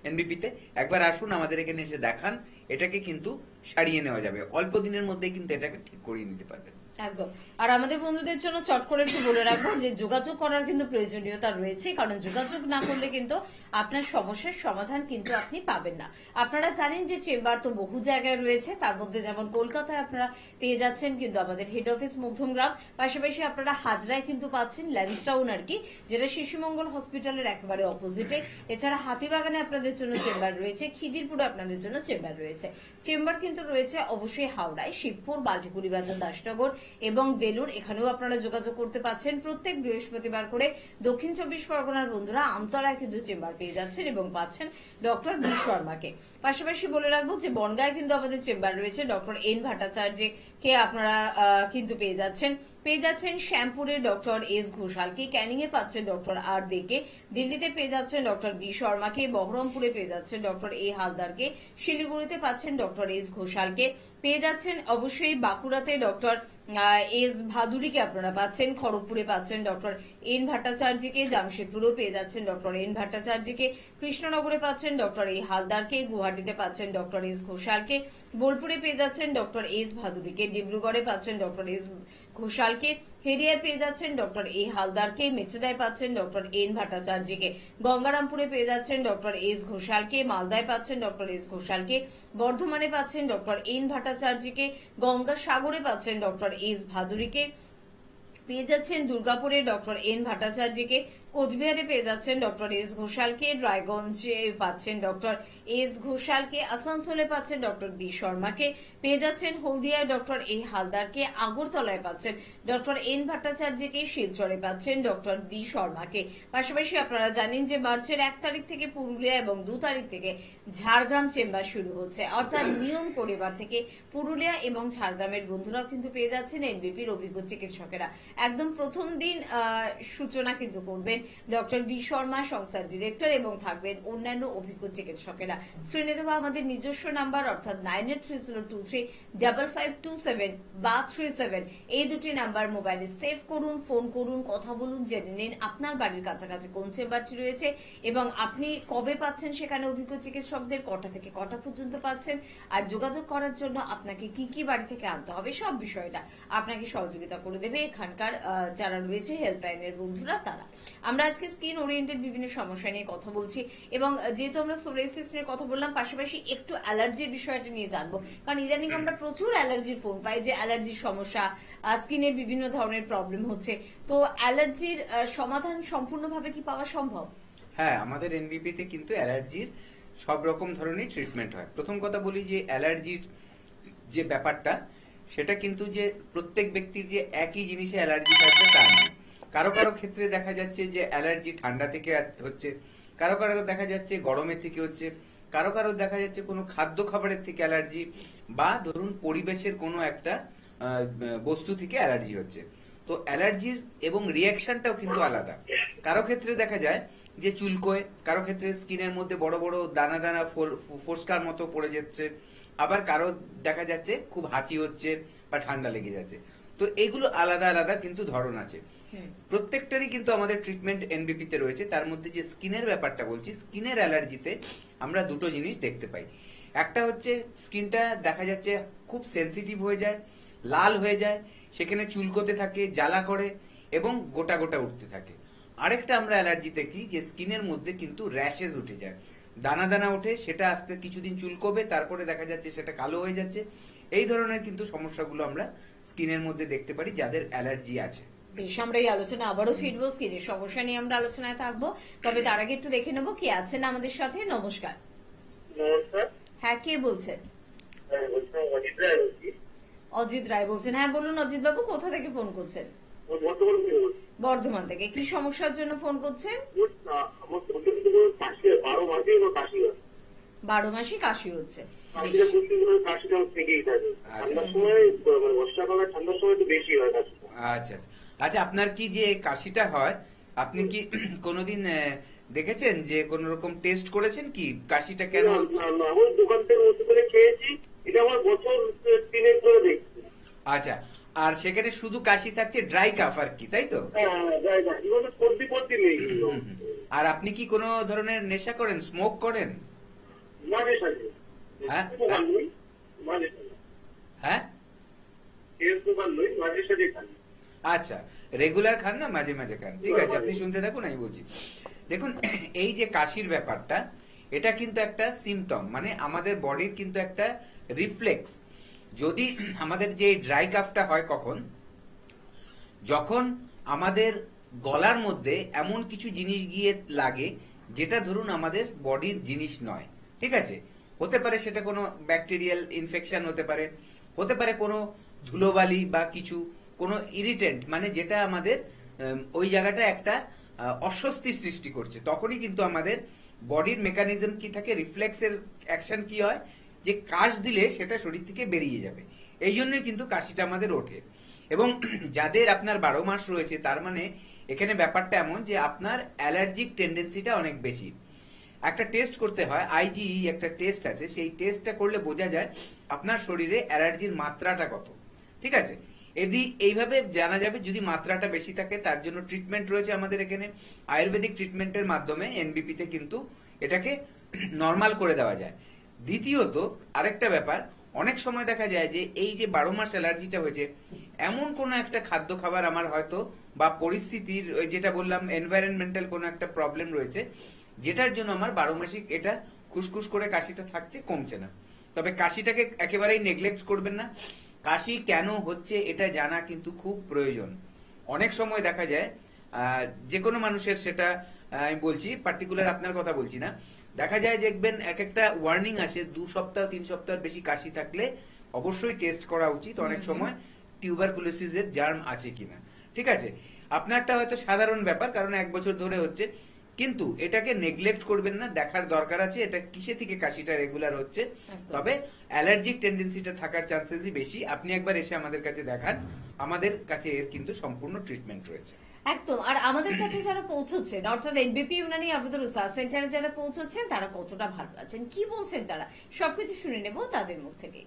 এনবিপিতে। একবার আসুন, আমাদের এখানে এসে দেখান, এটাকে কিন্তু সারিয়ে নেওয়া যাবে। অল্প দিনের মধ্যে কিন্তু এটাকে ঠিক করিয়ে নিতে পারবেন। একদম। আর আমাদের বন্ধুদের জন্য চট করে একটু বলে রাখবো যে যোগাযোগ করার কিন্তু প্রয়োজনীয়তা রয়েছে, কারণ যোগাযোগ না করলে কিন্তু আপনার সমস্যার সমাধান কিন্তু আপনি পাবেন না। আপনারা জানেন যে চেম্বার তো বহু জায়গায় রয়েছে, তার মধ্যে যেমন কলকাতায় আপনারা পেয়ে যাচ্ছেন কিন্তু আমাদের হেড অফিস মধ্যমগ্রাম, পাশাপাশি আপনারা হাজরায় কিন্তু পাচ্ছেন ল্যান্সটাউন আর কি, যেটা শিশুমঙ্গল হসপিটালের একেবারে অপোজিটে। এছাড়া হাতিবাগানে আপনাদের জন্য চেম্বার রয়েছে, খিদিরপুরে আপনাদের জন্য চেম্বার রয়েছে। চেম্বার কিন্তু রয়েছে অবশ্যই হাওড়ায়, শিবপুর, বাল্টিকুড়ি বাজার, দাসনগর এবং বেলুর, এখানেও আপনারা যোগাযোগ করতে পারছেন। প্রত্যেক বৃহস্পতিবার করে দক্ষিণ 24 পরগনার বন্ধুরা আমতলায় কিন্তু চেম্বার পেয়ে যাচ্ছেন এবং পাচ্ছেন ডক্টর বি শর্মাকে। পাশাপাশি বলে রাখবো যে বনগাঁয় কিন্তু আমাদের চেম্বার রয়েছে, ডক্টর এন ভট্টাচার্যকে আপনারা কিন্তু পেয়ে যাচ্ছেন শ্যামপুরে ডক্টর এস ঘোষালকে, ক্যানিং এ পাচ্ছেন ডক্টর আর দেকে, দিল্লিতে পেয়ে যাচ্ছেন ডক্টর বি শর্মাকে, বহরমপুরে পেয়ে যাচ্ছেন ডক্টর এ হালদারকে, শিলিগুড়িতে পাচ্ছেন ডক্টর এস ঘোষালকে, পেয়ে যাচ্ছেন অবশ্যই বাঁকুড়াতে ডক্টর এস ভাদুরীকে আপনারা পাচ্ছেন, খড়গপুরে পাচ্ছেন ডক্টর এন ভট্টাচার্যকে, জামশেদপুরেও পেয়ে যাচ্ছেন ডক্টর এন ভট্টাচার্যকে, কৃষ্ণনগরে পাচ্ছেন ডক্টর এ হালদারকে, গুয়াহাটিতে পাচ্ছেন ডক্টর এস ঘোষালকে, বোলপুরে পেয়ে যাচ্ছেন ডক্টর এস ভাদুরীকে, ডিব্রুগড়ে পাচ্ছেন ডক্টর এস ঘোষালকে, হেরিয়ায় পেয়ে যাচ্ছেন ডক্টর এ হালদারকে, মেচেদায় পাচ্ছেন ডক্টর এন ভট্টাচার্যকে, গঙ্গারামপুরে পেয়ে যাচ্ছেন ডক্টর এস ঘোষালকে, মালদায় পাচ্ছেন ডক্টর এস ঘোষালকে, বর্ধমানে পাচ্ছেন ডক্টর এন ভট্টাচার্যকে, গঙ্গাসাগরে পাচ্ছেন ডক্টর এস ভাদুরীকে, পেয়ে যাচ্ছেন দুর্গাপুরে ডক্টর এন ভট্টাচার্যকে, কোচবিহারে পেয়ে যাচ্ছেন ডক্টর এস ঘোষালকে, রায়গঞ্জে পাচ্ছেন ডক্টর এস ঘোষালকে, আসানসোলে পাচ্ছেন ডক্টর বি শর্মাকে, পেয়ে যাচ্ছেন হলদিয়ায় ডক্টর এ হালদারকে, আগরতলায় পাচ্ছেন ডক্টর এন ভট্টাচার্যকে, শিলচরে পাচ্ছেন ডক্টর বি শর্মাকে। পাশাপাশি আপনারা জানেন যে মার্চের 1 তারিখ থেকে পুরুলিয়া এবং 2 তারিখ থেকে ঝাড়গ্রাম চেম্বার শুরু হচ্ছে, অর্থাৎ নিয়ম করে এবার থেকে পুরুলিয়া এবং ঝাড়গ্রামের বন্ধুরাও কিন্তু পেয়ে যাচ্ছেন এনবিপির অভিজ্ঞ চিকিৎসকেরা। একদম প্রথম দিন সূচনা কিন্তু করবেন ডক্টর বি শর্মা, সংস্থার ডিরেক্টর, এবং থাকবেন অন্যান্য অভিজ্ঞ চিকিৎসকেরা। স্ক্রিনে দেওয়া আমাদের নিজস্ব নাম্বার অর্থাৎ 9830235527 বা 37 এই দুটি নাম্বার মোবাইলে সেভ করুন, ফোন করুন, কথা বলুন, জেনে নিন আপনার বাড়ির কাছাকাছি কোন চেম্বারটি রয়েছে এবং আপনি কবে পাচ্ছেন সেখানে অভিজ্ঞ চিকিৎসকদের, কটা থেকে কটা পর্যন্ত পাচ্ছেন, আর যোগাযোগ করার জন্য আপনাকে কি কি বাড়ি থেকে আনতে হবে সব বিষয়টা আপনাকে সহযোগিতা করে দেবে এখানকার যারা রয়েছে হেল্পলাইনের বন্ধুরা তারা। আমরা আজকে স্কিন ওরিয়েন্টেড বিভিন্ন সমস্যা নিয়ে কথা বলছি এবং যেহেতু আমরা সোরিয়াসিস নিয়ে কথা বললাম, পাশাপাশি একটু অ্যালার্জির বিষয়টা নিয়ে জানবো, কারণ ইদানিং আমরা প্রচুর অ্যালার্জির ফোন পাই যে অ্যালার্জির সমস্যা, স্কিনে বিভিন্ন ধরনের প্রবলেম হচ্ছে। তো অ্যালার্জির সমাধান সম্পূর্ণভাবে কি পাওয়া সম্ভব? হ্যাঁ, আমাদের এনবিপি তে কিন্তু অ্যালার্জির সব রকম ধরনের ট্রিটমেন্ট হয়। প্রথম কথা বলি যে অ্যালার্জির যে ব্যাপারটা, সেটা কিন্তু যে প্রত্যেক ব্যক্তির যে একই জিনিসে অ্যালার্জি থাকবে তা নয়। কারো কারো ক্ষেত্রে দেখা যাচ্ছে যে অ্যালার্জি ঠান্ডা থেকে হচ্ছে, কারো কারো দেখা যাচ্ছে গরমের থেকে হচ্ছে, কারো কারো দেখা যাচ্ছে কোনো খাদ্য খাবারের থেকে অ্যালার্জি, বা ধরুন পরিবেশের কোনো একটা বস্তু থেকে অ্যালার্জি হচ্ছে। তো অ্যালার্জির এবং রিয়াকশনটাও কিন্তু আলাদা। কারো ক্ষেত্রে দেখা যায় যে চুলকোয়, কারো ক্ষেত্রে স্কিনের মধ্যে বড় বড় দানা দানা ফোস্কার মতো পড়ে যাচ্ছে, আবার কারো দেখা যাচ্ছে খুব হাঁচি হচ্ছে বা ঠান্ডা লেগে যাচ্ছে। তো এগুলো আলাদা আলাদা কিন্তু ধরন আছে। প্রত্যেকটারই কিন্তু আমাদের ট্রিটমেন্ট এনবিপি তে রয়েছে। তার মধ্যে যে স্কিনের ব্যাপারটা বলছি, স্কিনের অ্যালার্জিতে আমরা দুটো জিনিস দেখতে পাই। একটা হচ্ছে স্কিনটা দেখা যাচ্ছে খুব সেনসিটিভ হয়ে যায়, লাল হয়ে যায়, সেখানে চুলকোতে থাকে, জ্বালা করে এবং গোটা গোটা উঠতে থাকে। আরেকটা আমরা অ্যালার্জি দেখি যে স্কিনের মধ্যে কিন্তু র্যাশেস উঠে যায়, দানা দানা ওঠে, সেটা আস্তে কিছুদিন চুলকোবে, তারপরে দেখা যাচ্ছে সেটা কালো হয়ে যাচ্ছে। এই ধরনের কিন্তু সমস্যাগুলো আমরা স্কিনের মধ্যে দেখতে পারি যাদের অ্যালার্জি আছে। বেশ, আমরা এই আলোচনা আবারও ফিরবো, স্কিনের সমস্যা নিয়ে আমরা আলোচনায় থাকবো। তবে তার আগে একটু দেখে নেবো কে আছেন আমাদের সাথে। নমস্কার। নমস্কার। হ্যাঁ, কে বলছেন? বলছিলাম অজিত রায় বলছি। অজিত রায় বলছেন? হ্যাঁ বলুন অজিত বাবু, কোথা থেকে ফোন করছেন? বর্তমান থেকে বলছি। বর্ধমান থেকে। কি সমস্যার জন্য ফোন করছেন? আমার প্রচন্ড কাশি, 12 মাসে কাশি হয়। 12 মাসই কাশি হচ্ছে। কাশিটা প্রচন্ড, কাশিটা থেকেই থাকে। ঠান্ডার সময়, বর্ষাকালে ঠান্ডার সময় একটু বেশি হয় কাশিটা। আচ্ছা আচ্ছা আচ্ছা, আপনার কি যে কাশিটা হয়, আপনি কি কোনোদিন দেখেছেন যে কোন রকম টেস্ট করেছেন কি কাশিটা কেন হচ্ছে? আমার দোকান থেকে ওষুধ করে খেয়েছি, এটা আমার বছর 3 ধরে দেখছি। আচ্ছা, আর সেখানে শুধু কাশি থাকছে, ড্রাই কাফ আর কি, তাই তো? সর্দি নেই। আর আপনি কি কোনো ধরনের নেশা করেন, স্মোক করেন? মাঝে সাঝে। হ্যাঁ? মাঝে হ্যাঁ, মাঝে সাঝে খান। আচ্ছা, রেগুলার খান না, মাঝে মাঝে খান? ঠিক আছে, আপনি শুনতে থাকুন, আমি বলছি। দেখুন, এই যে কাশির ব্যাপারটা, এটা কিন্তু একটা সিমটম, মানে আমাদের বডির কিন্তু একটা রিফ্লেক্স। যদি আমাদের যে ড্রাই কাফটা হয় কখন, যখন আমাদের গলার মধ্যে এমন কিছু জিনিস গিয়ে লাগে যেটা ধরুন আমাদের বডির জিনিস নয়, ঠিক আছে? হতে পারে সেটা কোনো ব্যাকটেরিয়াল ইনফেকশন, হতে পারে হতে পারে কোনো ধুলোবালি বা কিছু কোনো ইরিটেন্ট, মানে যেটা আমাদের ওই জায়গাটা একটা অস্বস্তির সৃষ্টি করছে, তখনই কিন্তু আমাদের বডির মেকানিজম কি থাকে, রিফ্লেক্সের অ্যাকশন কি হয় যে কাশ দিলে সেটা শরীর থেকে বেরিয়ে যাবে। এই জন্যই কিন্তু কাশিটা আমাদের ওঠে। এবং যাদের আপনার 12 মাস রয়েছে, তার মানে এখানে ব্যাপারটা এমন যে আপনার অ্যালার্জিক টেন্ডেন্সিটা অনেক বেশি। একটা টেস্ট করতে হয়, আইজিই একটা টেস্ট আছে, সেই টেস্টটা করলে বোঝা যায় আপনার শরীরে অ্যালার্জির মাত্রাটা কত, ঠিক আছে? এইভাবে জানা যাবে। যদি মাত্রাটা বেশি থাকে, তার জন্য ট্রিটমেন্ট রয়েছে আমাদের এখানে। আয়ুর্বেদিক ট্রিটমেন্টের মাধ্যমে এনবিপি তে কিন্তু এটাকে নর্মাল করে দেওয়া যায়। দ্বিতীয়ত আরেকটা ব্যাপার, অনেক সময় দেখা যায় যে এই যে 12 মাস অ্যালার্জিটা হয়েছে, এমন কোন একটা খাদ্য খাবার আমার হয়তো বা পরিস্থিতির, যেটা বললাম এনভায়রনমেন্টাল কোনো একটা প্রবলেম রয়েছে, যেটার জন্য আমার 12 মাসিক এটা খুসখুস করে কাশিটা থাকছে, কমছে না। তবে কাশিটাকে একেবারেই নেগলেক্ট করবেন না। কাশি কেন হচ্ছে এটা জানা কিন্তু খুব প্রয়োজন। অনেক সময় দেখা যায় যে কোনো মানুষের, সেটা আমি বলছি, পার্টিকুলার আপনার কথা বলছি না, দেখা যায় দেখবেন এক একটা ওয়ার্নিং আসে 2 সপ্তাহ 3 সপ্তাহ বেশি কাশি থাকলে অবশ্যই টেস্ট করা উচিত অনেক সময় টিউবারকুলোসিসের জার্ম আছে কিনা, ঠিক আছে? আপনারটা হয়তো সাধারণ ব্যাপার, কারণ 1 বছর ধরে হচ্ছে, কিন্তু এটাকে নেগলেক্ট করবেন না, দেখার দরকার আছে এটা কিসে থেকে কাশিটা রেগুলার হচ্ছে। তবে অ্যালার্জিক টেন্ডেন্সিটা থাকার চান্সেসই বেশি। আপনি একবার এসে আমাদের কাছে দেখান, আমাদের কাছে এর কিন্তু সম্পূর্ণ ট্রিটমেন্ট রয়েছে। একদম। আর আমাদের কাছে যারা পৌঁছচ্ছেন, অর্থাৎ এনবিপি ইউনানি আবেদন রিসার্চ সেন্টারে যারা পৌঁছচ্ছেন, তারা কতটা ভালো আছেন, কি বলছেন তারা, সবকিছু শুনে নেব তাদের মুখ থেকে।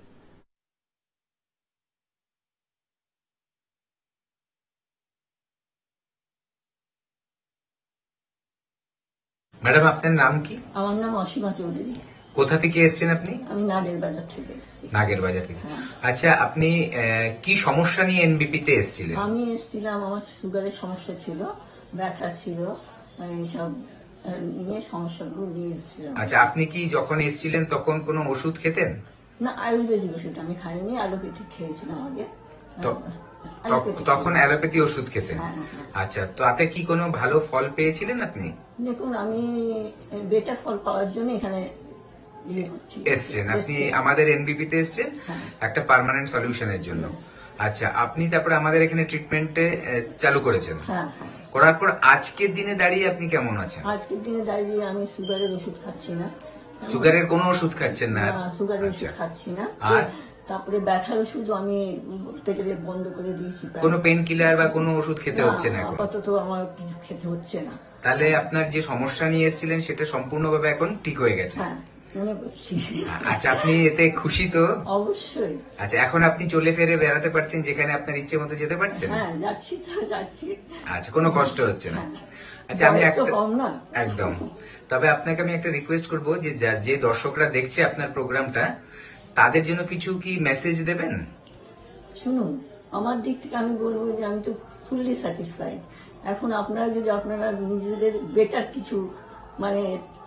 ম্যাডাম আপনার নাম কি? আমার নাম অসীমা চৌধুরী। কোথা থেকে এসেছেন আপনি? আমি নাগের বাজার থেকে এসেছি। নাগের বাজার থেকে। হ্যাঁ। আচ্ছা, আপনি কি সমস্যা নিয়ে এনবিপি তে এসেছিলেন? আমি এসেছিলাম, আমার সুগারের সমস্যা ছিল, ব্যথা ছিল, এইসব নিয়ে সমস্যাগুলো নিয়ে এসেছিলাম। আচ্ছা, আপনি কি যখন এসেছিলেন তখন কোনো ওষুধ খেতেন? না, আয়ুর্বেদিক ওষুধ আমি খাইনি, অ্যালোপ্যাথিক খেয়েছিলাম আগে। তখন অ্যালোপ্যাথি ওষুধ খেতেন? হ্যাঁ, হ্যাঁ। আচ্ছা, তো তাতে কি কোনো ভালো ফল পেয়েছিলেন আপনি? দেখুন, আমি বেটার ফল পাওয়ার জন্য এখানে এসছেন আপনি আমাদের এনবিপি তে এসছেন হ্যাঁ। একটা পার্মানেন্ট সলিউশনের জন্য। আচ্ছা, আপনি তারপরে আমাদের এখানে ট্রিটমেন্টে চালু করেছেন। হ্যাঁ, হ্যাঁ। করার পর আজকের দিনে দাঁড়িয়ে আপনি কেমন আছেন? আজকের দিনে দাঁড়িয়ে আমি সুগারের ওষুধ খাচ্ছি না। সুগারের কোনো ওষুধ খাচ্ছেন না? না, সুগারের ওষুধ আচ্ছা। খাচ্ছি না। আর তারপরে ব্যথার ওষুধ আমি বলতে গেলে বন্ধ করে দিয়েছি প্রায়। কোনো পেন কিলার বা কোনো ওষুধ খেতে হচ্ছে না এখন? আপাতত আমার কিছু খেতে হচ্ছে না। তাহলে আপনার যে সমস্যা নিয়ে এসেছিলেন সেটা সম্পূর্ণভাবে এখন ঠিক হয়ে গেছে? হ্যাঁ, মনে করছি। আচ্ছা, আপনি এতে খুশি তো? অবশ্যই। আচ্ছা, এখন আপনি চলে ফিরে বেড়াতে পারছেন, যেখানে আপনার ইচ্ছে মতো যেতে পারছেন? হ্যাঁ, যাচ্ছি তো যাচ্ছি। আচ্ছা, কোনো কষ্ট হচ্ছে না? হ্যাঁ। আচ্ছা, আমি বয়সও একটা কম না। একদম। তবে আপনাকে আমি একটা রিকোয়েস্ট করব যে যে দর্শকরা দেখছে আপনার প্রোগ্রামটা, তাদের জন্য কিছু কি মেসেজ দেবেন? শুনুন, আমার দিক থেকে আমি বলবো যে আমি তো ফুললি স্যাটিসফাইড। এখন আপনারা যদি আপনারা নিজেদের বেটার কিছু মানে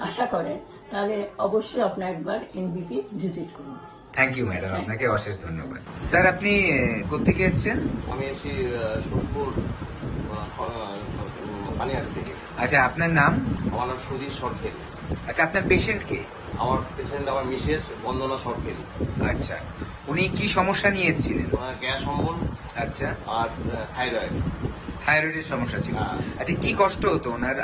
আশা করেন, তাহলে অবশ্যই আপনার একবার এনবিপি ভিজিট করুন। থ্যাংক ইউ ম্যাডাম, আপনাকে অশেষ ধন্যবাদ। স্যার, আপনি কোথেকে এসেছেন? আমি এসেছি সোদপুর পানিহাটি থেকে। আচ্ছা, আপনার নাম? আমার নাম সুধীর সরখেল। আচ্ছা, আপনার পেশেন্ট কে? আমার পেশেন্ট আমার মিসেস বন্দনা সরখেল। আচ্ছা, উনি কি সমস্যা নিয়ে এসেছিলেন? ওনার গ্যাস অম্বল আচ্ছা, আর থাইরয়েড। থাইরয়েডের সমস্যা ছিল। হ্যাঁ। আচ্ছা, কি কষ্ট হতো ওনার?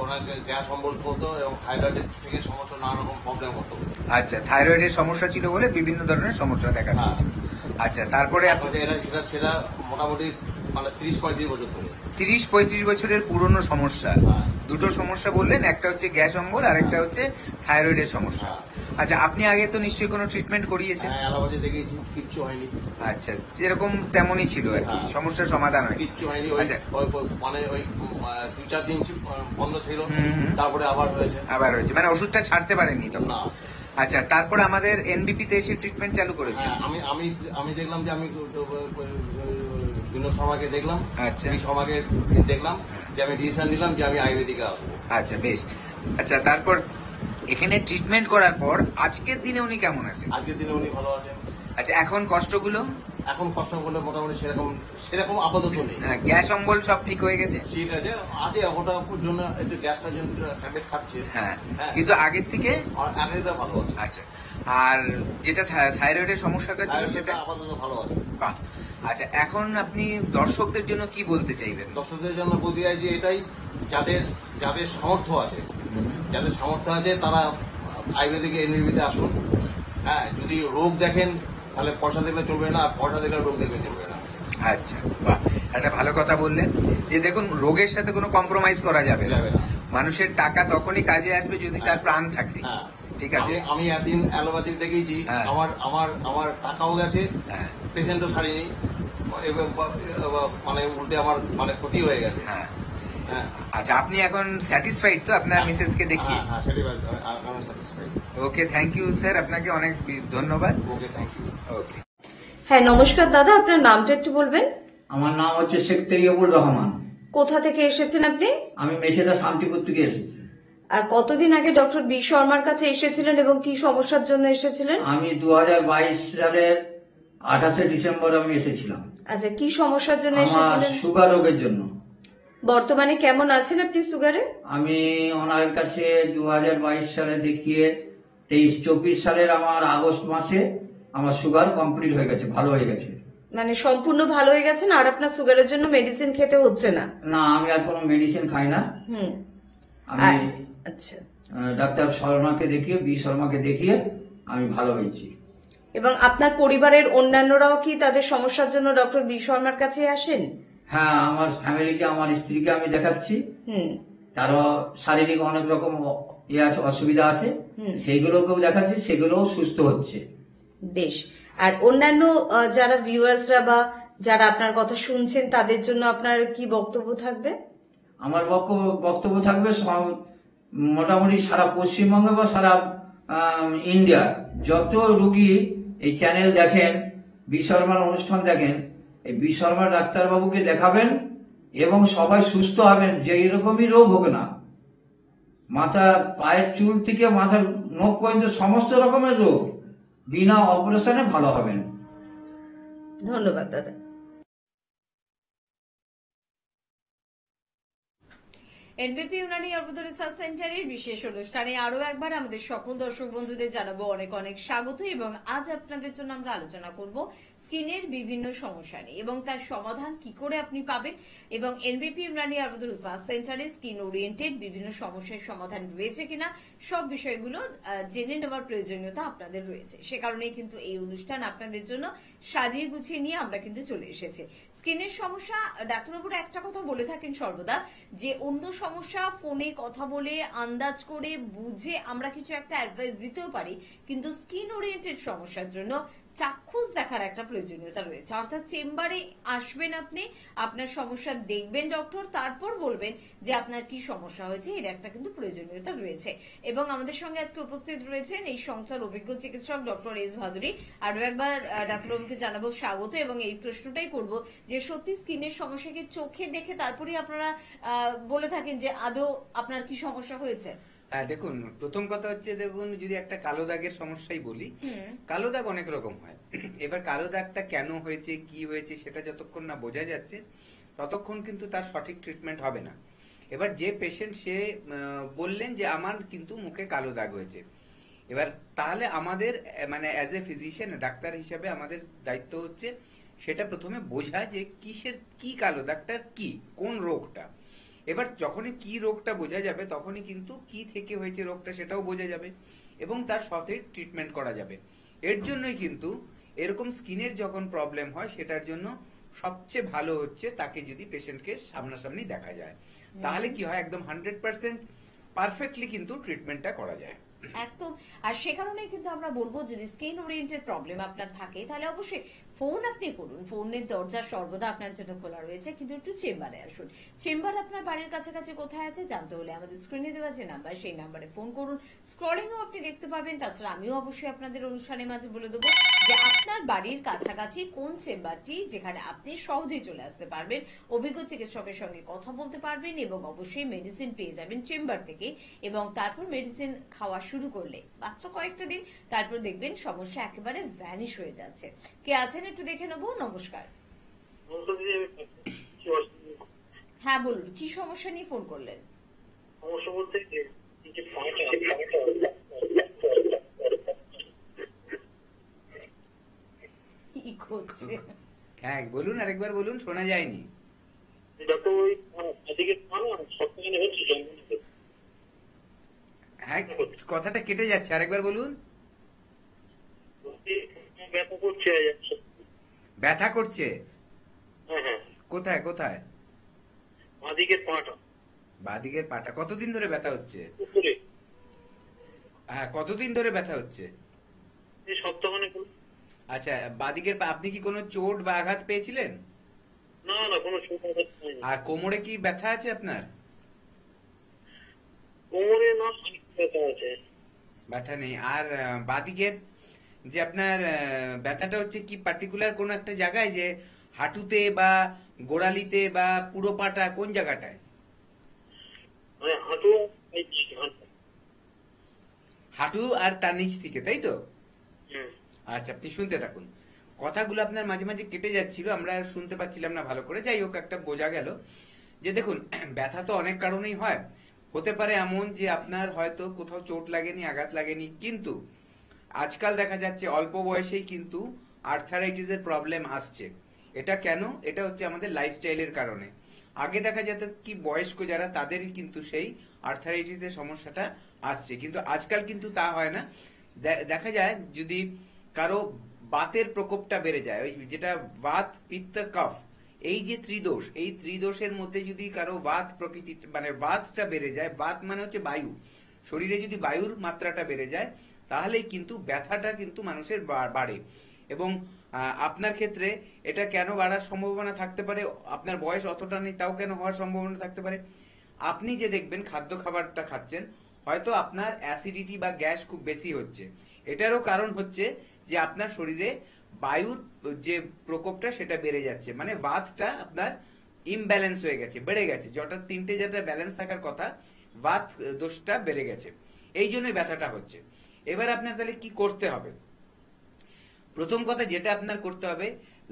ওনার গ্যাস অম্বল হতো এবং থাইরয়েডের থেকে সমস্ত নানা রকম প্রবলেম হতো। আচ্ছা, থাইরয়েডের সমস্যা ছিল বলে বিভিন্ন ধরনের সমস্যা দেখা হ্যাঁ। দিয়েছে। আচ্ছা, তারপরে তারপরে সেটা মোটামুটি মানে 30-35 বছর ধরে। 30-35 বছরের পুরনো সমস্যা। হ্যাঁ। দুটো সমস্যা বললেন, একটা হচ্ছে গ্যাস অম্বল আর একটা হচ্ছে থাইরয়েডের সমস্যা। হ্যাঁ। আচ্ছা, আপনি আগে তো নিশ্চয়ই কোনো ট্রিটমেন্ট করিয়েছেন? হ্যাঁ, অ্যালোপ্যাথি দেখেছি, কিচ্ছু হয়নি। আচ্ছা, যেরকম তেমনই ছিল আর কি, হ্যাঁ। সমস্যার সমাধান হয়? কিচ্ছু হয়নি। ওই আচ্ছা, মানে ওই 2-4 দিন বন্ধ ছিল, হুম। তারপরে আবার হয়েছে। আবার হয়েছে, মানে ওষুধটা ছাড়তে পারেননি তখন? না। আচ্ছা, তারপর আমাদের এনবিপি তে এসে ট্রিটমেন্ট চালু করেছে? হ্যাঁ, আমি দেখলাম যে আমি বিনোদ শর্মাকে দেখলাম। আচ্ছা। এই শর্মাকে দেখলাম যে আমি ডিসিশন নিলাম যে আমি আয়ুর্বেদিকে আসবো। আচ্ছা, বেশ। আচ্ছা, তারপর এখানে ট্রিটমেন্ট করার পর আজকের দিনে উনি কেমন আছেন? আজকের দিনে উনি ভালো আছেন। আচ্ছা, এখন কষ্টগুলো? এখন কষ্ট করলে মোটামুটি সেরকম আপাতত নেই। গ্যাস অম্বল সব ঠিক হয়ে গেছে? ঠিক আছে, আজকে ওটার জন্য একটু গ্যাসটার জন্য ট্যাবলেট খাচ্ছে। হ্যাঁ, হ্যাঁ। কিন্তু আগের থেকে? আর আগে তো ভালো আছে। আচ্ছা, আর যেটা থাইরয়েডের সমস্যাটা ছিল সেটা? সেটা আপাতত ভালো আছে। বাহ। আচ্ছা, এখন আপনি দর্শকদের জন্য কি বলতে চাইবেন? দর্শকদের জন্য বলতে চাই যে এটাই, যাদের সামর্থ্য আছে, তারা আয়ুর্বেদিক এনবিপিতে আসুন। হ্যাঁ, যদি রোগ দেখেন তাহলে পয়সা দেখলে চলবে না, আর পয়সা দেখলে রোগ দেখলে চলবে না। আচ্ছা, বাহ, একটা ভালো কথা বললেন যে দেখুন, রোগের সাথে কোনো কম্প্রোমাইজ করা যাবে না। মানুষের টাকা তখনই কাজে আসবে যদি তার প্রাণ থাকে। হ্যাঁ, ঠিক আছে। আমি একদিন অ্যালোপ্যাথি দেখেছি, হ্যাঁ। আমার টাকাও গেছে, হ্যাঁ। পেশেন্টও সারিনি, মানে উল্টে আমার মানে ক্ষতি হয়ে গেছে। হ্যাঁ। হ্যাঁ। আচ্ছা, আপনি এখন স্যাটিসফাইড তো আপনার মিসেস কে দেখিয়ে? হ্যাঁ, satisfied. Okay, thank you sir, আপনাকে অনেক ধন্যবাদ। Okay, thank you. ওকে। হ্যাঁ, নমস্কার দাদা, আপনার নামটা একটু বলবেন? আমার নাম হচ্ছে শেখ তৈয়বুর রহমান। কোথা থেকে এসেছেন আপনি? আমি মেছেদা শান্তিপুর থেকে এসেছি। আর কতদিন আগে ডক্টর বি শর্মার কাছে এসেছিলেন এবং কি সমস্যার জন্য এসেছিলেন? আমি 2022 সালের 28শে ডিসেম্বর আমি এসেছিলাম। আচ্ছা, কি সমস্যার জন্য আমার এসেছিলেন? সুগার রোগের জন্য। বর্তমানে কেমন আছেন আপনি সুগারে? আমি ওনার কাছে 2022 সালে দেখিয়ে 23-24 সালের আমার আগস্ট মাসে আমার সুগার কমপ্লিট হয়ে গেছে, ভালো হয়ে গেছে। মানে সম্পূর্ণ ভালো হয়ে গেছেন আর আপনার সুগারের জন্য মেডিসিন খেতে হচ্ছে না? না, আমি আর কোনো মেডিসিন খাই না। হুম। আমি আচ্ছা, ডাক্তার শর্মাকে দেখিয়ে, বি শর্মাকে দেখিয়ে আমি ভালো হয়েছি। এবং আপনার পরিবারের অন্যান্যরাও কি তাদের সমস্যার জন্য ডক্টর বি শর্মার কাছে আসেন? হ্যাঁ, আমার ফ্যামিলিকে, আমার স্ত্রীকে আমি দেখাচ্ছি। হুম। তারও শারীরিক অনেক রকম ইয়ে আছে, অসুবিধা আছে, সেইগুলোকেও দেখাচ্ছি, সেগুলোও সুস্থ হচ্ছে। বেশ। আর অন্যান্য যারা ভিউয়ার্সরা বা যারা আপনার কথা শুনছেন তাদের জন্য আপনার কি বক্তব্য থাকবে? আমার বক্তব্য থাকবে মোটামুটি সারা পশ্চিমবঙ্গে বা সারা ইন্ডিয়া যত রুগী এই চ্যানেল দেখেন, বি শর্মার অনুষ্ঠান দেখেন, এই বি শর্মা ডাক্তারবাবুকে দেখাবেন এবং সবাই সুস্থ হবেন। যে এরকমই রোগ হোক না, মাথা পায়ের চুল থেকে মাথার নখ পর্যন্ত সমস্ত রকমের রোগ বিনা অপারেশনে ভালো হবেন। ধন্যবাদ দাদা। এনবিপি ইউনানি আয়ুর্বেদ রিসার্চ সেন্টারের বিশেষ অনুষ্ঠানে আরো একবার আমাদের সকল দর্শক বন্ধুদের জানাবো অনেক অনেক স্বাগত। এবং আজ আপনাদের জন্য আমরা আলোচনা করব স্কিনের বিভিন্ন সমস্যা নিয়ে এবং তার সমাধান কি করে আপনি পাবেন। এবং এনবিপি ইউনানি আয়ুর্বেদ রিসার্চ সেন্টারে স্কিন ওরিয়েন্টেড বিভিন্ন সমস্যার সমাধান রয়েছে কিনা সব বিষয়গুলো জেনে নেওয়ার প্রয়োজনীয়তা আপনাদের রয়েছে। সে কারণেই কিন্তু এই অনুষ্ঠান আপনাদের জন্য সাজিয়ে গুছিয়ে নিয়ে আমরা কিন্তু চলে এসেছি। স্কিনের সমস্যা, ডাক্তারবাবুরা একটা কথা বলে থাকেন সর্বদা যে অন্য সমস্যা ফোনে কথা বলে আন্দাজ করে বুঝে আমরা কিছু একটা অ্যাডভাইস দিতেও পারি, কিন্তু স্কিন ওরিয়েন্টেড সমস্যার জন্য চাক্ষুষ দেখার একটা প্রয়োজনীয়তা রয়েছে। অর্থাৎ চেম্বারে আসবেন আপনি, আপনার সমস্যা দেখবেন ডক্টর, তারপর বলবেন যে আপনার কি সমস্যা হয়েছে, এর একটা কিন্তু প্রয়োজনীয়তা রয়েছে। এবং আমাদের সঙ্গে আজকে উপস্থিত রয়েছেন এই সংস্থার অভিজ্ঞ চিকিৎসক ডক্টর এস ভাদুরী। আরো একবার ডাক্তারবাবুকে জানাবো স্বাগত এবং এই প্রশ্নটাই করব যে সত্যি স্কিনের সমস্যাকে চোখে দেখে তারপরে আপনারা বলে থাকেন যে আদৌ আপনার কি সমস্যা হয়েছে? হ্যাঁ, দেখুন, প্রথম কথা হচ্ছে, দেখুন, যদি একটা কালো দাগের সমস্যাই বলি, কালো দাগ অনেক রকম হয়। এবার কালো দাগটা কেন হয়েছে, কি হয়েছে, সেটা যতক্ষণ না বোঝা যাচ্ছে ততক্ষণ কিন্তু তার সঠিক ট্রিটমেন্ট হবে না। এবার যে পেশেন্ট সে বললেন যে আমার কিন্তু মুখে কালো দাগ হয়েছে, এবার তাহলে আমাদের মানে অ্যাজ এ ফিজিশিয়ান, ডাক্তার হিসাবে আমাদের দায়িত্ব হচ্ছে সেটা প্রথমে বোঝা যে কিসের কি কালো দাগটা, কি কোন রোগটা। এবার যখনই কি রোগটা বোঝা যাবে তখনই কিন্তু কি থেকে হয়েছে রোগটা সেটাও বোঝা যাবে এবং তার সঠিক ট্রিটমেন্ট করা যাবে। এর জন্যই কিন্তু এরকম স্কিনের যখন প্রবলেম হয় সেটার জন্য সবচেয়ে ভালো হচ্ছে তাকে যদি পেশেন্টকে সামনাসামনি দেখা যায়, তাহলে কি হয়, একদম 100% পারফেক্টলি কিন্তু ট্রিটমেন্টটা করা যায়। একদম। আর সে কারণেই কিন্তু আমরা বলবো যদি স্কিন ওরিয়েন্টেড প্রবলেম আপনার থাকে তাহলে অবশ্যই ফোন আপনি করুন, ফোনের দরজা সর্বদা আপনার জন্য খোলা রয়েছে, কিন্তু একটু চেম্বারে আসুন। চেম্বার আপনার বাড়ির কাছাকাছি কোথায় আছে জানতে হলে আমাদের স্ক্রিনে দেওয়া যে নাম্বার, সেই নাম্বারে ফোন করুন। স্ক্রলিংও আপনি দেখতে পাবেন। তাছাড়া আমিও অবশ্যই আপনাদের অনুষ্ঠানের মাঝে বলে দেবো যে আপনার বাড়ির কাছাকাছি কোন চেম্বারটি যেখানে আপনি সহজেই চলে আসতে পারবেন, অভিজ্ঞ চিকিৎসকের সঙ্গে কথা বলতে পারবেন এবং অবশ্যই মেডিসিন পেয়ে যাবেন চেম্বার থেকে। এবং তারপর মেডিসিন খাওয়া শুরু করলে মাত্র কয়েকটা দিন, তারপর দেখবেন সমস্যা একেবারে ভ্যানিশ হয়ে যাচ্ছে। কে আছেন একটু দেখে নেবো। নমস্কার। হ্যাঁ বলুন, কি সমস্যা নিয়ে ফোন করলেন? সমস্যা বলতে কি করছে? হ্যাঁ বলুন, আরেকবার বলুন, শোনা যায়নি। হ্যাঁ, কথাটা কেটে যাচ্ছে, আরেকবার বলুন। ব্যথা করছে? কোথায় কোথায়? বাঁদিকের পাটা। কতদিন ধরে ব্যথা হচ্ছে? হ্যাঁ, কতদিন ধরে ব্যথা হচ্ছে? আচ্ছা, বাঁদিকের আপনি কি কোনো চোট বা আঘাত পেয়েছিলেন? না না, কোনো চোট আঘাত হয়নি। আর কোমরে কি ব্যথা আছে আপনার? কোমরে না, ব্যথা আছে। ব্যথা নেই। আর বাঁদিকের যে আপনার ব্যথাটা হচ্ছে কি পার্টিকুলার কোন একটা জায়গায়, যে হাঁটুতে বা গোড়ালিতে বা পুরো পাটা, কোন জায়গাটায়? হাঁটু আর তার নিচ থেকে, তাই তো? আচ্ছা, আপনি শুনতে থাকুন। কথাগুলো আপনার মাঝে মাঝে কেটে যাচ্ছিল, আমরা শুনতে পাচ্ছিলাম না ভালো করে। যাই হোক, একটা বোঝা গেল যে দেখুন, ব্যথা তো অনেক কারণেই হয়। হতে পারে এমন যে আপনার হয়তো কোথাও চোট লাগেনি, আঘাত লাগেনি, কিন্তু আজকাল দেখা যাচ্ছে অল্প বয়সেই কিন্তু আর্থারাইটিসের প্রবলেম আসছে। এটা কেন? এটা হচ্ছে আমাদের লাইফস্টাইলের কারণে। আগে দেখা যেত কি বয়স্ক যারা, তাদেরই কিন্তু সেই আর্থারাইটিসের সমস্যাটা আসছে, কিন্তু আজকাল কিন্তু তা হয় না। দেখা যায় যদি কারো বাতের প্রকোপটা বেড়ে যায়, ওই যেটা বাত, পিত্ত, কফ, এই যে ত্রিদোষ, এই ত্রিদোষের মধ্যে যদি কারো বাত প্রকৃতি মানে বাতটা বেড়ে যায়, বাত মানে হচ্ছে বায়ু, শরীরে যদি বায়ুর মাত্রাটা বেড়ে যায় তাহলেই কিন্তু ব্যথাটা কিন্তু মানুষের বাড়ে। এবং আপনার ক্ষেত্রে এটা কেন বাড়ার সম্ভাবনা থাকতে পারে, আপনার বয়স অতটা নেই তাও কেন হওয়ার সম্ভাবনা থাকতে পারে, আপনি যে দেখবেন খাদ্য খাবারটা খাচ্ছেন হয়তো আপনার অ্যাসিডিটি বা গ্যাস খুব বেশি হচ্ছে। এটারও কারণ হচ্ছে যে আপনার শরীরে বায়ুর যে প্রকোপটা সেটা বেড়ে যাচ্ছে, মানে বাতটা আপনার ইমব্যালেন্স হয়ে গেছে, বেড়ে গেছে, যেটা তিনটে যেটা ব্যালেন্স থাকার কথা বাত দোষটা বেড়ে গেছে, এই জন্যই ব্যথাটা হচ্ছে। এবার আপনার তাহলে কি করতে হবে? প্রথম কথা যেটা আপনার করতে হবে,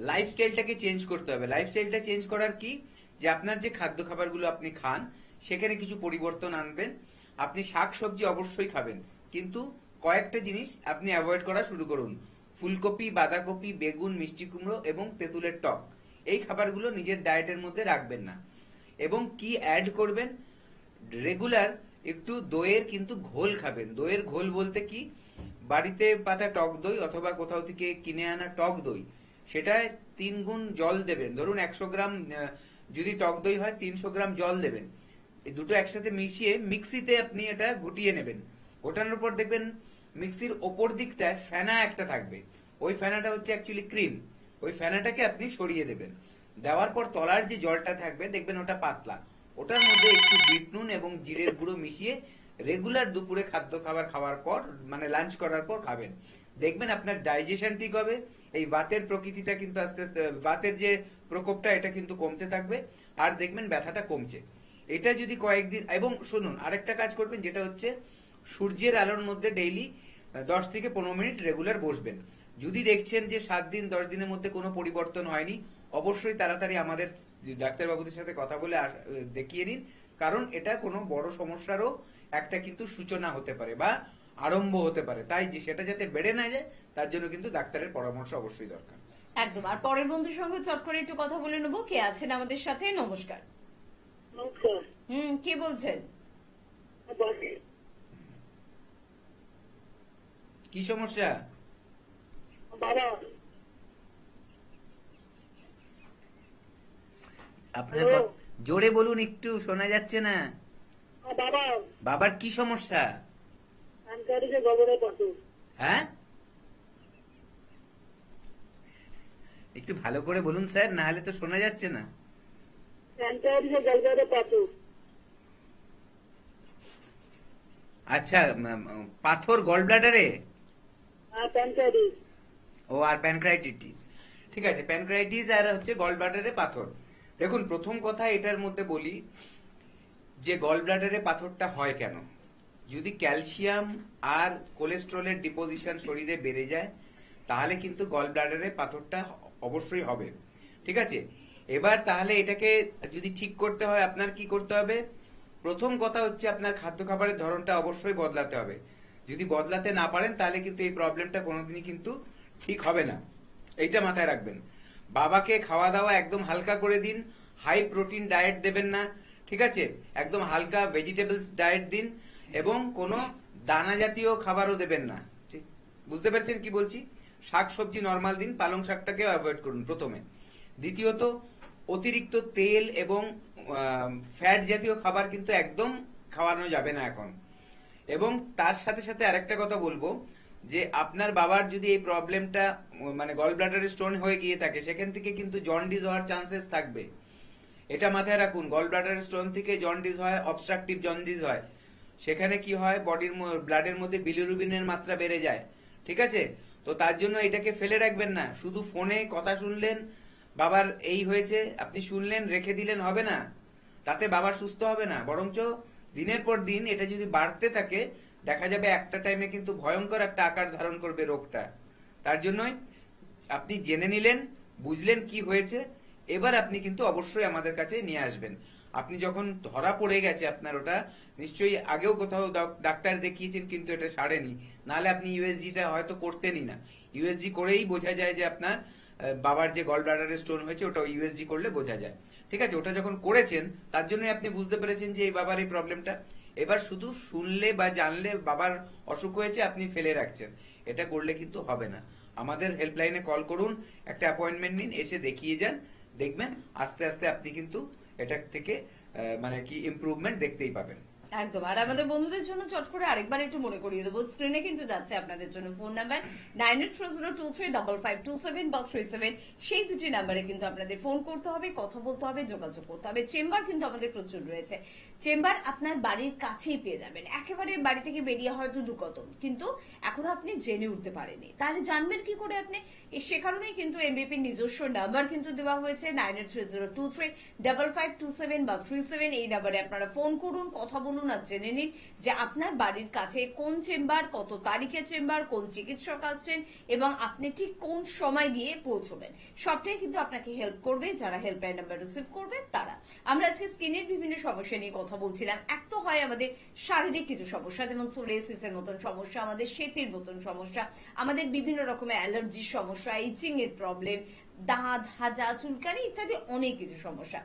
লাইফস্টাইলটাকে চেঞ্জ করতে হবে। লাইফস্টাইলটা চেঞ্জ করার কি, যে আপনার যে খাদ্য খাবারগুলো আপনি খান সেখানে কিছু পরিবর্তন আনবেন। আপনি শাক সবজি অবশ্যই খাবেন, কিন্তু কয়েকটা জিনিস আপনি অ্যাভয়েড করা শুরু করুন। ফুলকপি, বাঁধাকপি, বেগুন, মিষ্টি কুমড়ো এবং তেঁতুলের টক, এই খাবারগুলো নিজের ডায়েটের মধ্যে রাখবেন না। এবং কি অ্যাড করবেন, রেগুলার একটু দইয়ের কিন্তু ঘোল খাবেন। দইয়ের ঘোল বলতে কি, বাড়িতে পাতা টক দই অথবা কোথাও থেকে কিনে আনা টক দই, সেটায় 3 গুণ জল দেবেন। ধরুন 100 গ্রাম যদি টক দই হয় 300 গ্রাম জল দেবেন। এই দুটো একসাথে মিশিয়ে মিক্সিতে আপনি এটা ঘুটিয়ে নেবেন। ঘোটানোর পর দেখবেন মিক্সির ওপর দিকটায় ফেনা একটা থাকবে, ওই ফেনাটা হচ্ছে অ্যাকচুয়ালি ক্রিম। ওই ফেনাটাকে আপনি সরিয়ে দেবেন। দেওয়ার পর তলার যে জলটা থাকবে দেখবেন ওটা পাতলা, ওটার মধ্যে একটু বিট নুন এবং জিরের গুঁড়ো মিশিয়ে রেগুলার দুপুরে খাদ্য খাবার খাওয়ার পর মানে লাঞ্চ করার পর খাবেন। দেখবেন আপনার ডাইজেশন ঠিক হবে। এই বাতের প্রকৃতিটা কিন্তু আস্তে আস্তে, বাতের যে প্রকোপটা এটা কিন্তু কমতে থাকবে, আর দেখবেন ব্যথাটা কমছে। এটা যদি কয়েকদিন, এবং শুনুন আরেকটা কাজ করবেন, যেটা হচ্ছে সূর্যের আলোর মধ্যে ডেইলি 10 থেকে 15 মিনিট রেগুলার বসবেন। যদি দেখছেন যে 7 দিন 10 দিনের মধ্যে কোনো পরিবর্তন হয়নি, অবশ্যই তাড়াতাড়ি আমাদের ডাক্তারবাবুদের সাথে কথা বলে দেখিয়ে নিন, কারণ এটা কোনো বড় সমস্যারও একটা কিন্তু সূচনা হতে পারে বা আরম্ভ হতে পারে। তাই যে সেটা যাতে বেড়ে না যায় তার জন্য কিন্তু ডাক্তারের পরামর্শ অবশ্যই দরকার। একদম। আর পরের বন্ধুর সঙ্গে চট করে একটু কথা বলে নেবো। কে আছেন আমাদের সাথে? নমস্কার। নমস্কার। কে বলছেন? কি সমস্যা? বাবা। আপনার জোরে বলুন, একটু শোনা যাচ্ছে না। বাবা। বাবার কি সমস্যা? হ্যাঁ, একটু ভালো করে বলুন স্যার, না হলে তো শোনা যাচ্ছে না। আচ্ছা, পাথর গল ব্লাডারে? ও, আর প্যানক্রাইটিস। ঠিক আছে, প্যানক্রাইটিস আর হচ্ছে গল ব্লাডারে পাথর। দেখুন, প্রথম কথা এটার মধ্যে বলি যে গল ব্লাডারে পাথরটা হয় কেন। যদি ক্যালসিয়াম আর কোলেস্ট্রলের ডিপোজিশন শরীরে বেড়ে যায় তাহলে কিন্তু গল ব্লাডারে পাথরটা অবশ্যই হবে। ঠিক আছে, এবার তাহলে এটাকে যদি ঠিক করতে হয় আপনার কি করতে হবে? প্রথম কথা হচ্ছে আপনার খাদ্য খাবারের ধরনটা অবশ্যই বদলাতে হবে। যদি বদলাতে না পারেন তাহলে কিন্তু এই প্রবলেমটা কোনোদিনই কিন্তু ঠিক হবে না, এইটা মাথায় রাখবেন। বাবাকে খাওয়া দাওয়া একদম হালকা করে দিন, হাই প্রোটিন ডায়েট দেবেন না। ঠিক আছে, একদম হালকা ভেজিটেবলস ডায়েট দিন এবং কোনো দানা জাতীয় খাবারও দেবেন না। ঠিক বুঝতে পারছেন কি বলছি? শাক সবজি নর্মাল দিন, পালং শাকটাকে অ্যাভয়েড করুন প্রথমে। দ্বিতীয়ত, অতিরিক্ত তেল এবং ফ্যাট জাতীয় খাবার কিন্তু একদম খাওয়ানো যাবে না এখন। এবং তার সাথে সাথে আরেকটা কথা বলবো যে আপনার বাবার যদি এই প্রবলেমটা মানে গল ব্লাডারে স্টোন হয়ে গিয়ে থাকে সেখান থেকে কিন্তু জন্ডিস হওয়ার চান্সেস থাকবে। এটা মাথায় রাখুন, গল ব্লাডার স্টোন থেকে জন্ডিস হয়, অবস্ট্রাকটিভ জন্ডিস হয়। সেখানে কি হয়, বডির ব্লাডের মধ্যে বিলিরুবিনের মাত্রা বেড়ে যায়। ঠিক আছে, তো তার জন্য এটাকে ফেলে রাখবেন না। শুধু ফোনে কথা শুনলেন বাবার এই হয়েছে, আপনি শুনলেন রেখে দিলেন, হবে না, তাতে বাবার সুস্থ হবে না। বরঞ্চ দিনের পর দিন এটা যদি বাড়তে থাকে দেখা যাবে একটা টাইমে কিন্তু ভয়ঙ্কর একটা আকার ধারণ করবে রোগটা। তার জন্যই আপনি জেনে নিলেন, বুঝলেন কি হয়েছে, এবার আপনি কিন্তু অবশ্যই আমাদের কাছে নিয়ে আসবেন। আপনি যখন ধরা পড়ে গেছে আপনার, ওটা নিশ্চয়ই আগেও কোথাও ডাক্তার দেখিয়েছেন কিন্তু এটা সারেনি, নাহলে আপনি ইউএসজিটা হয়তো করতেনই না। ইউএসজি করেই বোঝা যায় যে আপনার বাবার যে গল ব্লাডারে স্টোন হয়েছে, ওটা ইউএসজি করলে বোঝা যায়। ঠিক আছে, ওটা যখন করেছেন তার জন্য আপনি বুঝতে পেরেছেন যে এই বাবার এই প্রবলেমটা। এবার শুধু শুনলে বা জানলে বাবার অসুখ হয়েছে আপনি ফেলে রাখছেন, এটা করলে কিন্তু হবে না। আমাদের হেল্পলাইনে কল করুন, একটা অ্যাপয়েন্টমেন্ট নিন, এসে দেখিয়ে যান, দেখবেন আস্তে আস্তে আপনি কিন্তু এটা থেকে মানে কি ইমপ্রুভমেন্ট দেখতেই পাবেন। একদম। আর আমাদের বন্ধুদের জন্য চট করে আরেকবার একটু মনে করিয়ে দেবো, স্ক্রিনে কিন্তু যাচ্ছে আপনাদের জন্য ফোন নাম্বার 9840235527 বা 37, সেই দুটি নাম্বারে কিন্তু আপনাদের ফোন করতে হবে, কথা বলতে হবে, যোগাযোগ করতে হবে। চেম্বার কিন্তু আমাদের প্রচুর রয়েছে, চেম্বার আপনার বাড়ির কাছেই পেয়ে যাবেন, একেবারে বাড়ি থেকে বেরিয়ে হয়তো 2 কদম, কিন্তু এখনো আপনি জেনে উঠতে পারেনি, তাহলে জানবেন কি করে আপনি? সে কারণেই কিন্তু এমবিপির নিজস্ব নাম্বার কিন্তু দেওয়া হয়েছে 9830235527 বা 37। এই নাম্বারে আপনারা ফোন করুন, কথা বলুন আর জেনে নিন যে আপনার বাড়ির কাছে কোন চেম্বার, কত তারিখে চেম্বার, কোন চিকিৎসক আসছেন এবং আপনি ঠিক কোন সময় গিয়ে পৌঁছবেন। সবটাই কিন্তু আপনাকে হেল্প করবে যারা হেল্পলাইন নাম্বার রিসিভ করবে তারা। আমরা আজকে স্কিনের বিভিন্ন সমস্যা নিয়ে কথা বলছিলাম। এক তো হয় আমাদের শারীরিক কিছু সমস্যা, যেমন সোরিয়াসিসের মতন সমস্যা, আমাদের সেতির মতন সমস্যা, আমাদের বিভিন্ন রকমের অ্যালার্জির সমস্যা, ইচিং এর প্রবলেম, দাঁত, হাজা, চুলকানি ইত্যাদি অনেক কিছু সমস্যা।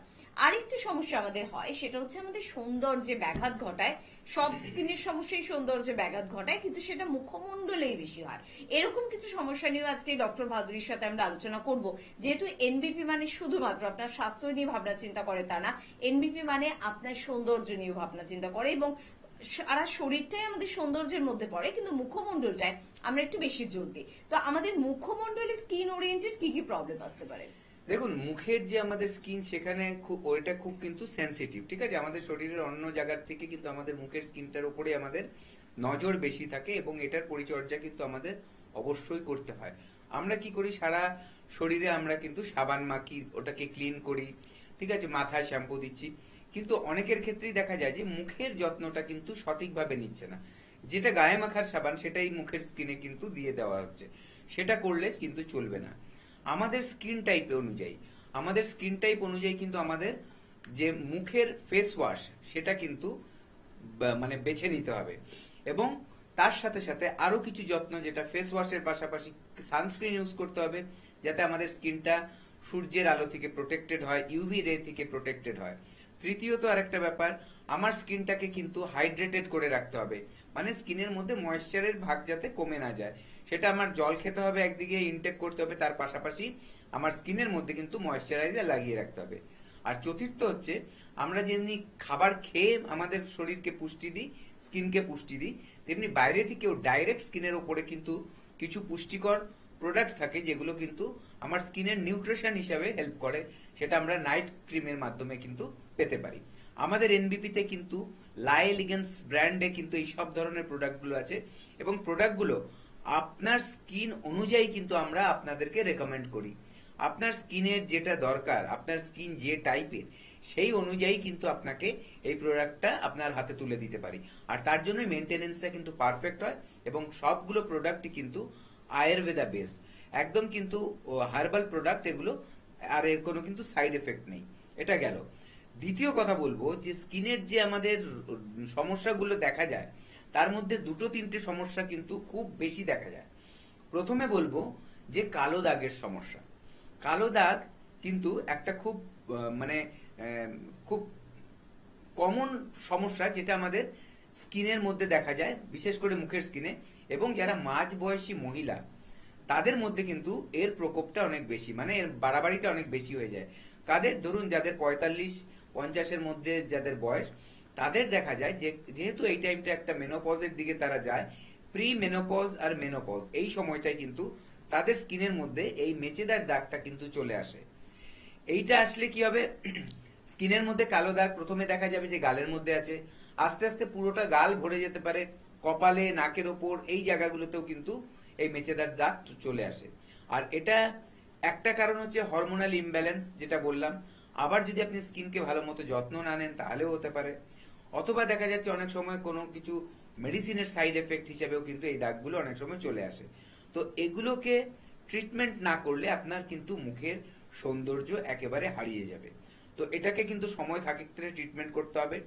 আরেকটি সমস্যা আমাদের হয়, সেটা হচ্ছে আমাদের সৌন্দর্যে ব্যাঘাত ঘটায়। সব স্কিনের সমস্যাই সৌন্দর্যে ব্যাঘাত ঘটায়, কিন্তু সেটা মুখমণ্ডলেই বেশি হয়। এরকম কিছু সমস্যা নিয়ে আজকে ডক্টর ভাদুরীর সাথে আমরা আলোচনা করব। যেহেতু এনবিপি মানে শুধুমাত্র আপনার স্বাস্থ্য নিয়ে ভাবনা চিন্তা করে তা না, এনবিপি মানে আপনার সৌন্দর্য নিয়ে ভাবনা চিন্তা করে এবং সারা শরীরটাই আমাদের সৌন্দর্যের মধ্যে পড়ে, কিন্তু মুখমণ্ডলটায় আমরা একটু বেশি জোর দিই। তো আমাদের মুখমণ্ডলে স্কিন ওরিয়েন্টেড কি কি প্রবলেম আসতে পারে? দেখুন, মুখের যে আমাদের স্কিন, সেখানে ওইটা খুব কিন্তু সেনসিটিভ, ঠিক আছে? আমাদের শরীরের অন্য জায়গার থেকে কিন্তু আমাদের মুখের স্কিনটার উপরে আমাদের নজর বেশি থাকে এবং এটার পরিচর্যা কিন্তু আমাদের অবশ্যই করতে হয়। আমরা কি করি, সারা শরীরে আমরা কিন্তু সাবান মাখি, ওটাকে ক্লিন করি, ঠিক আছে, মাথায় শ্যাম্পু দিচ্ছি, কিন্তু অনেকের ক্ষেত্রেই দেখা যায় যে মুখের যত্নটা কিন্তু সঠিকভাবে নিচ্ছে না। যেটা গায়ে মাখার সাবান সেটাই মুখের স্কিনে কিন্তু দিয়ে দেওয়া হচ্ছে, সেটা করলে কিন্তু চলবে না। আমাদের স্কিন টাইপ অনুযায়ী কিন্তু আমাদের যে মুখের ফেস ওয়াশ সেটা কিন্তু মানে বেছে নিতে হবে এবং তার সাথে সাথে আরো কিছু যত্ন, যেটা ফেস ওয়াশের পাশাপাশি সানস্ক্রিন ইউজ করতে হবে, যাতে আমাদের স্কিনটা সূর্যের আলো থেকে প্রোটেক্টেড হয়, ইউভি রে থেকে প্রোটেক্টেড হয়। তৃতীয়ত আরেকটা ব্যাপার, আমার স্কিনটাকে কিন্তু হাইড্রেটেড করে রাখতে হবে, মানে স্কিনের মধ্যে ময়েশ্চারের ভাগ যাতে কমে না যায়, সেটা আমার জল খেতে হবে, একদিকে ইনটেক করতে হবে, তার পাশাপাশি আমার স্কিনের মধ্যে কিন্তু ময়েশ্চারাইজার লাগিয়ে রাখতে হবে। আর চতুর্থ হচ্ছে, আমরা যেমনি খাবার খেয়ে আমাদের শরীরকে পুষ্টি দিই, স্কিনকে পুষ্টি দিই, তেমনি বাইরে থেকেও ডাইরেক্ট স্কিনের উপরে কিন্তু কিছু পুষ্টিকর প্রোডাক্ট থাকে যেগুলো কিন্তু আমার স্কিনের নিউট্রিশন হিসাবে হেল্প করে, সেটা আমরা নাইট ক্রিমের মাধ্যমে কিন্তু পেতে পারি। আমাদের এনবিপিতে কিন্তু লা এলিগেন্স ব্র্যান্ডে কিন্তু এই সব ধরনের প্রোডাক্টগুলো আছে এবং প্রোডাক্টগুলো আপনার স্কিন অনুযায়ী কিন্তু আমরা আপনাদেরকে রেকমেন্ড করি। আপনার স্কিনের যেটা দরকার, আপনার স্কিন যে টাইপের, সেই অনুযায়ী কিন্তু আপনাকে এই প্রোডাক্টটা আপনার হাতে তুলে দিতে পারি। আর তার জন্য মেনটেনেন্সটা কিন্তু পারফেক্ট হয় এবং সবগুলো প্রোডাক্টই কিন্তু আয়ুর্বেদা বেসড, একদম কিন্তু হার্বাল প্রোডাক্ট এগুলো, আর এর কোনো কিন্তু সাইড এফেক্ট নেই। এটা গেল। দ্বিতীয় কথা বলবো যে স্কিনের যে আমাদের সমস্যাগুলো দেখা যায়, তার মধ্যে 2-3টে সমস্যা কিন্তু খুব বেশি দেখা যায়। প্রথমে বলবো যে কালো দাগের সমস্যা। কালো দাগ কিন্তু একটা খুব মানে খুব কমন সমস্যা, যেটা আমাদের স্কিনের মধ্যে দেখা যায়, বিশেষ করে মুখের স্কিনে, এবং যারা মাঝ বয়সী মহিলা তাদের মধ্যে কিন্তু এর প্রকোপটা অনেক বেশি, মানে এর বাড়াবাড়িটা অনেক বেশি হয়ে যায়। কাদের, ধরুন যাদের 45-50-এর মধ্যে যাদের বয়স, তাদের দেখা যায় যে যেহেতু এই টাইমটা একটা মেনোপজের দিকে তারা যায়, প্রি মেনোপজ আর মেনোপজ, এই সময়টায় কিন্তু তাদের স্কিনের মধ্যে এই মেচেদার দাগটা কিন্তু চলে আসে। এইটা আসলে কি হবে, স্কিনের মধ্যে কালো দাগ প্রথমে দেখা যাবে যে গালের মধ্যে আছে, আস্তে আস্তে পুরোটা গাল ভরে যেতে পারে, কপালে, নাকের ওপর, এই জায়গাগুলোতেও কিন্তু এই মেচেদার দাগ চলে আসে। আর এটা একটা কারণ হচ্ছে হরমোনাল ইমব্যালেন্স, যেটা বললাম। আবার যদি আপনি স্কিনকে ভালো মতো যত্ন না নেন তাহলেও হতে পারে, অথবা দেখা যাচ্ছে অনেক সময় কোনো কিছু মেডিসিনের সাইড এফেক্ট হিসেবেও কিন্তু এই দাগগুলো অনেক সময় চলে আসে। তো এগুলোকে ট্রিটমেন্ট না করলে আপনার কিন্তু মুখের সৌন্দর্য একেবারে হারিয়ে যাবে। তো এটাকে কিন্তু সময় থাকতে ট্রিটমেন্ট করতে হবে,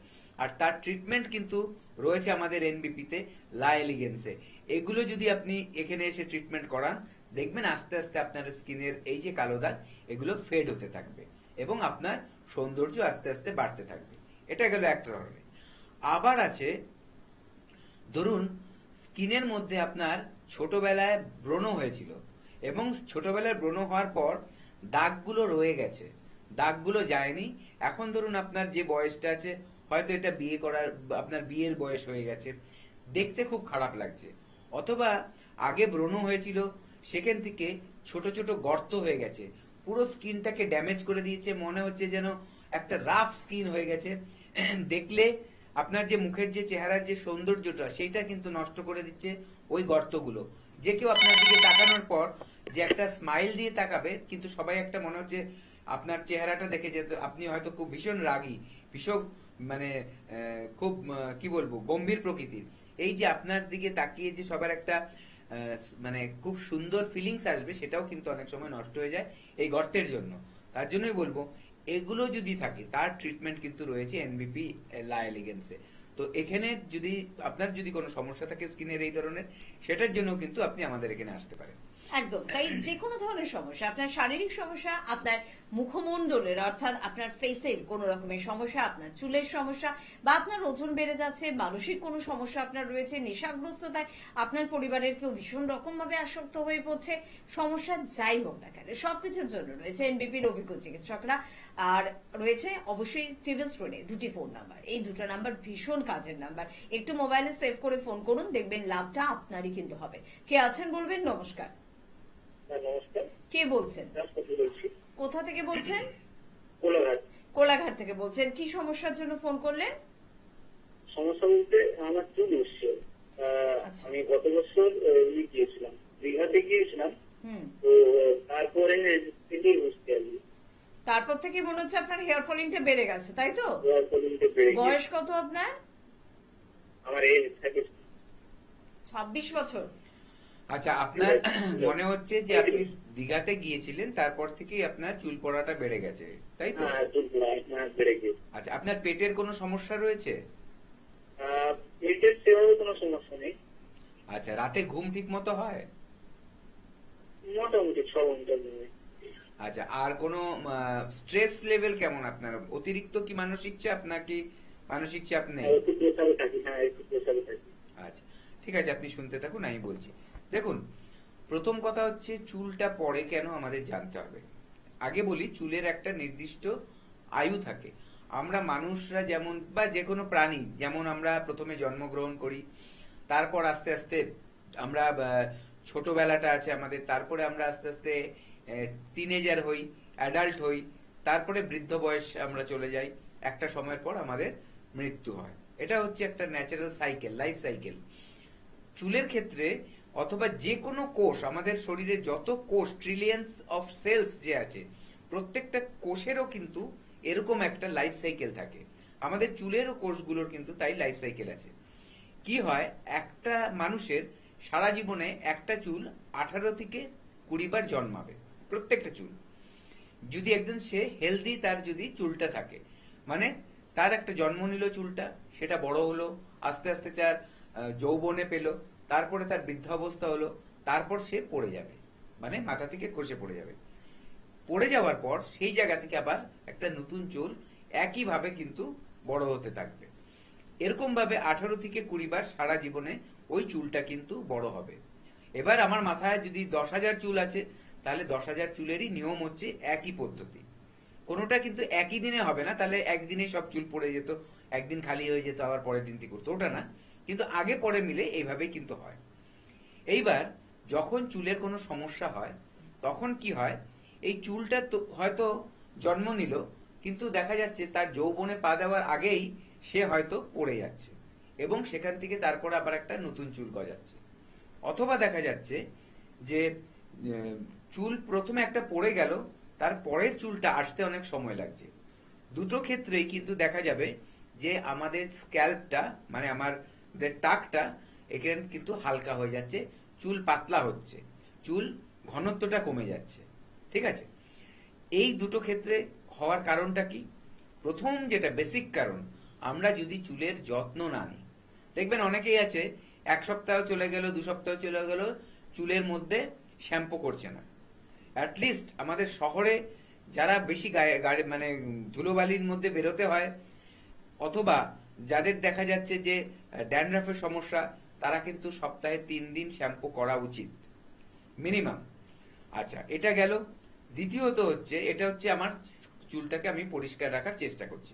আর তার ট্রিটমেন্ট কিন্তু রয়েছে আমাদের এনবিপিতে, লা এলিগেন্সে। এগুলো যদি আপনি এখানে এসে ট্রিটমেন্ট করান, দেখবেন আস্তে আস্তে আপনার স্কিনের এই যে কালো দাগ, এগুলো ফেড হতে থাকবে এবং আপনার সৌন্দর্য আস্তে আস্তে বাড়তে থাকবে। এটা গেল একটা ধরনের। আবার আছে, ধরুন স্কিনের মধ্যে আপনার ছোটবেলায় ব্রণ হয়েছিল এবং ছোটবেলায় ব্রণ হওয়ার পর দাগগুলো রয়ে গেছে, দাগগুলো যায়নি। এখন ধরুন আপনার যে বয়সটা আছে, হয়তো এটা বিয়ে করার, আপনার বিয়ের বয়স হয়ে গেছে, দেখতে খুব খারাপ লাগছে, অথবা আগে ব্রণ হয়েছিল, সেখান থেকে ছোট ছোট গর্ত হয়ে গেছে, পুরো স্কিনটাকে ড্যামেজ করে দিয়েছে, মনে হচ্ছে যেন একটা রাফ স্কিন হয়ে গেছে। দেখলে আপনার যে মুখের যে চেহারার যে সৌন্দর্যটা, সেইটা কিন্তু নষ্ট করে দিচ্ছে ওই গর্তগুলো। যে কেউ আপনার দিকে তাকানোর পর যে একটা স্মাইল দিয়ে তাকাবে, কিন্তু সবাই একটা মনে হচ্ছে আপনার চেহারাটা দেখে যে আপনি হয়তো খুব ভীষণ রাগী, ভীষণ মানে খুব কি বলবো গম্ভীর প্রকৃতির। এই যে আপনার দিকে তাকিয়ে যে সবার একটা মানে খুব সুন্দর ফিলিংস আসবে, সেটাও কিন্তু অনেক সময় নষ্ট হয়ে যায় এই গর্তের জন্য। তার জন্যই বলবো, এগুলো যদি থাকে তার ট্রিটমেন্ট কিন্তু রয়েছে এনবিপি লা এলিগেন্সে। তো এখানে যদি আপনার যদি কোনো সমস্যা থাকে স্কিনের এই ধরনের, সেটার জন্য কিন্তু আপনি আমাদের এখানে আসতে পারেন। একদম তাই। যে কোনো ধরনের সমস্যা, আপনার শারীরিক সমস্যা, আপনার মুখমণ্ডলের অর্থাৎ আপনার ফেসের কোনো রকমের সমস্যা, আপনার চুলের সমস্যা, বা আপনার ওজন বেড়ে যাচ্ছে, মানসিক কোনো সমস্যা আপনার রয়েছে, নেশাগ্রস্ততায় আপনার পরিবারের কেউ ভীষণ রকম ভাবে আসক্ত হয়ে পড়ছে, সমস্যা যাই হোক না কেন, সবকিছুর জন্য রয়েছে এনবিপির অভিজ্ঞ চিকিৎসকরা। আর রয়েছে অবশ্যই টিভি স্ক্রিনে দুটি ফোন নাম্বার, এই দুটো নাম্বার ভীষণ কাজের নাম্বার, একটু মোবাইলে সেভ করে ফোন করুন, দেখবেন লাভটা আপনারই কিন্তু হবে। কে আছেন বলবেন? নমস্কার। নমস্কার, কে বলছেন? রাজপথে বলছি, কোথা থেকে বলছেন? কোলাঘাট। কোলাঘাট থেকে বলছেন। কি সমস্যার জন্য ফোন করলেন? সমস্যা বলতে আমার চুল উঠছে। আচ্ছা। আমি গত বছর গিয়েছিলাম, দীঘাতে গিয়েছিলাম, হুম। তো তারপরে থেকেই উঠছে আর কি। তারপর থেকে মনে হচ্ছে আপনার হেয়ার ফলিংটা বেড়ে গেছে, তাই তো? হেয়ার ফলিংটা বেড়ে গিয়েছে। বয়স কত আপনার? আমার এজ 26 বছর। আচ্ছা, আপনার মনে হচ্ছে যে আপনি দীঘাতে গিয়েছিলেন, তারপর থেকেই আপনার চুল পড়াটা বেড়ে গেছে, তাই তো? হ্যাঁ, চুল বেড়ে গিয়েছে। আচ্ছা, আপনার পেটের কোনো সমস্যা রয়েছে? পেটের সেভাবে কোনো সমস্যা নেই। আচ্ছা, রাতে ঘুম ঠিক মতো হয়? মোটামুটি 6 ঘন্টার জন্য। আচ্ছা, আর কোনো স্ট্রেস লেভেল কেমন আপনার? অতিরিক্ত কি মানসিক চাপ, নাকি মানসিক চাপ নেই? একটু প্রেসারে থাকি। হ্যাঁ, একটু প্রেসারে থাকি। আচ্ছা, ঠিক আছে, আপনি শুনতে থাকুন, আমি বলছি। দেখুন, প্রথম কথা হচ্ছে চুলটা পড়ে কেন আমাদের জানতে হবে। আগে বলি, চুলের একটা নির্দিষ্ট আয়ু থাকে। আমরা মানুষরা যেমন, বা যে কোনো প্রাণী যেমন, আমরা প্রথমে জন্মগ্রহণ করি, তারপর আস্তে আস্তে আমরা ছোটবেলাটা আছে আমাদের, তারপরে আমরা আস্তে আস্তে টিনেজার হই, অ্যাডাল্ট হই, তারপরে বৃদ্ধ বয়স আমরা চলে যাই, একটা সময়ের পর আমাদের মৃত্যু হয়। এটা হচ্ছে একটা ন্যাচারাল সাইকেল, লাইফ সাইকেল। চুলের ক্ষেত্রে অথবা যে কোনো কোষ, আমাদের শরীরে যত কোষ, ট্রিলিয়ন্স অফ সেলস যে আছে, প্রত্যেকটা কোষেরও কিন্তু এরকম একটা লাইফ সাইকেল থাকে। আমাদের চুলেরও কোষগুলোর কিন্তু তাই লাইফ সাইকেল আছে। কি হয়, একটা মানুষের সারা জীবনে একটা চুল 18 থেকে 20 বার জন্মাবে, প্রত্যেকটা চুল। যদি একজন সে হেলদি, তার যদি চুলটা থাকে, মানে তার একটা জন্ম নিল চুলটা, সেটা বড় হলো, আস্তে আস্তে তার যৌবনে পেল, তারপরে তার বৃদ্ধাবস্থা হলো, তারপর সে পড়ে যাবে, মানে মাথা থেকে খসে পড়ে যাবে। পড়ে যাওয়ার পর সেই জায়গা থেকে আবার একটা নতুন চুল একইভাবে কিন্তু বড় হতে থাকবে। এরকম ভাবে 18 থেকে 20 বার সারা জীবনে ওই চুলটা কিন্তু বড় হবে। এবার আমার মাথায় যদি 10,000 চুল আছে, তাহলে 10,000 চুলেরই নিয়ম হচ্ছে একই পদ্ধতি। কোনোটা কিন্তু একই দিনে হবে না, তাহলে একদিনে সব চুল পড়ে যেত, একদিন খালি হয়ে যেত, আবার পরের দিন ঠিক করতো, ওটা না, কিন্তু আগে পরে মিলে এইভাবেই কিন্তু হয়। এইবার যখন চুলের কোনো সমস্যা হয়, তখন কি হয়, এই চুলটা তো হয়তো জন্ম নিল, কিন্তু দেখা যাচ্ছে তার যৌবনে পা দেওয়ার আগেই সে হয়তো পড়ে যাচ্ছে, এবং সেখান থেকে তারপর আবার একটা নতুন চুল গজাচ্ছে। অথবা দেখা যাচ্ছে যে চুল প্রথমে একটা পড়ে গেল, তার পরের চুলটা আসতে অনেক সময় লাগছে। দুটো ক্ষেত্রেই কিন্তু দেখা যাবে যে আমাদের স্ক্যাল্পটা, মানে আমাদের টাকটা এখানে কিন্তু হালকা হয়ে যাচ্ছে, চুল পাতলা হচ্ছে, চুল ঘনত্বটা কমে যাচ্ছে। ঠিক আছে, এই দুটো ক্ষেত্রে হওয়ার কারণটা কি? প্রথম যেটা বেসিক কারণ, আমরা যদি চুলের যত্ন না নিই, দেখবেন অনেকেই আছে 1 সপ্তাহ চলে গেল, 2 সপ্তাহ চলে গেল, চুলের মধ্যে শ্যাম্পু করছে না। অ্যাটলিস্ট আমাদের শহরে যারা বেশি গায়ে মানে ধুলোবালির মধ্যে বেরোতে হয়, অথবা যাদের দেখা যাচ্ছে যে ড্যান্ড্রাফের সমস্যা, তারা কিন্তু সপ্তাহে 3 দিন শ্যাম্পু করা উচিত মিনিমাম। আচ্ছা, এটা গেল। দ্বিতীয়ত হচ্ছে, এটা হচ্ছে আমার চুলটাকে আমি পরিষ্কার রাখার চেষ্টা করছি।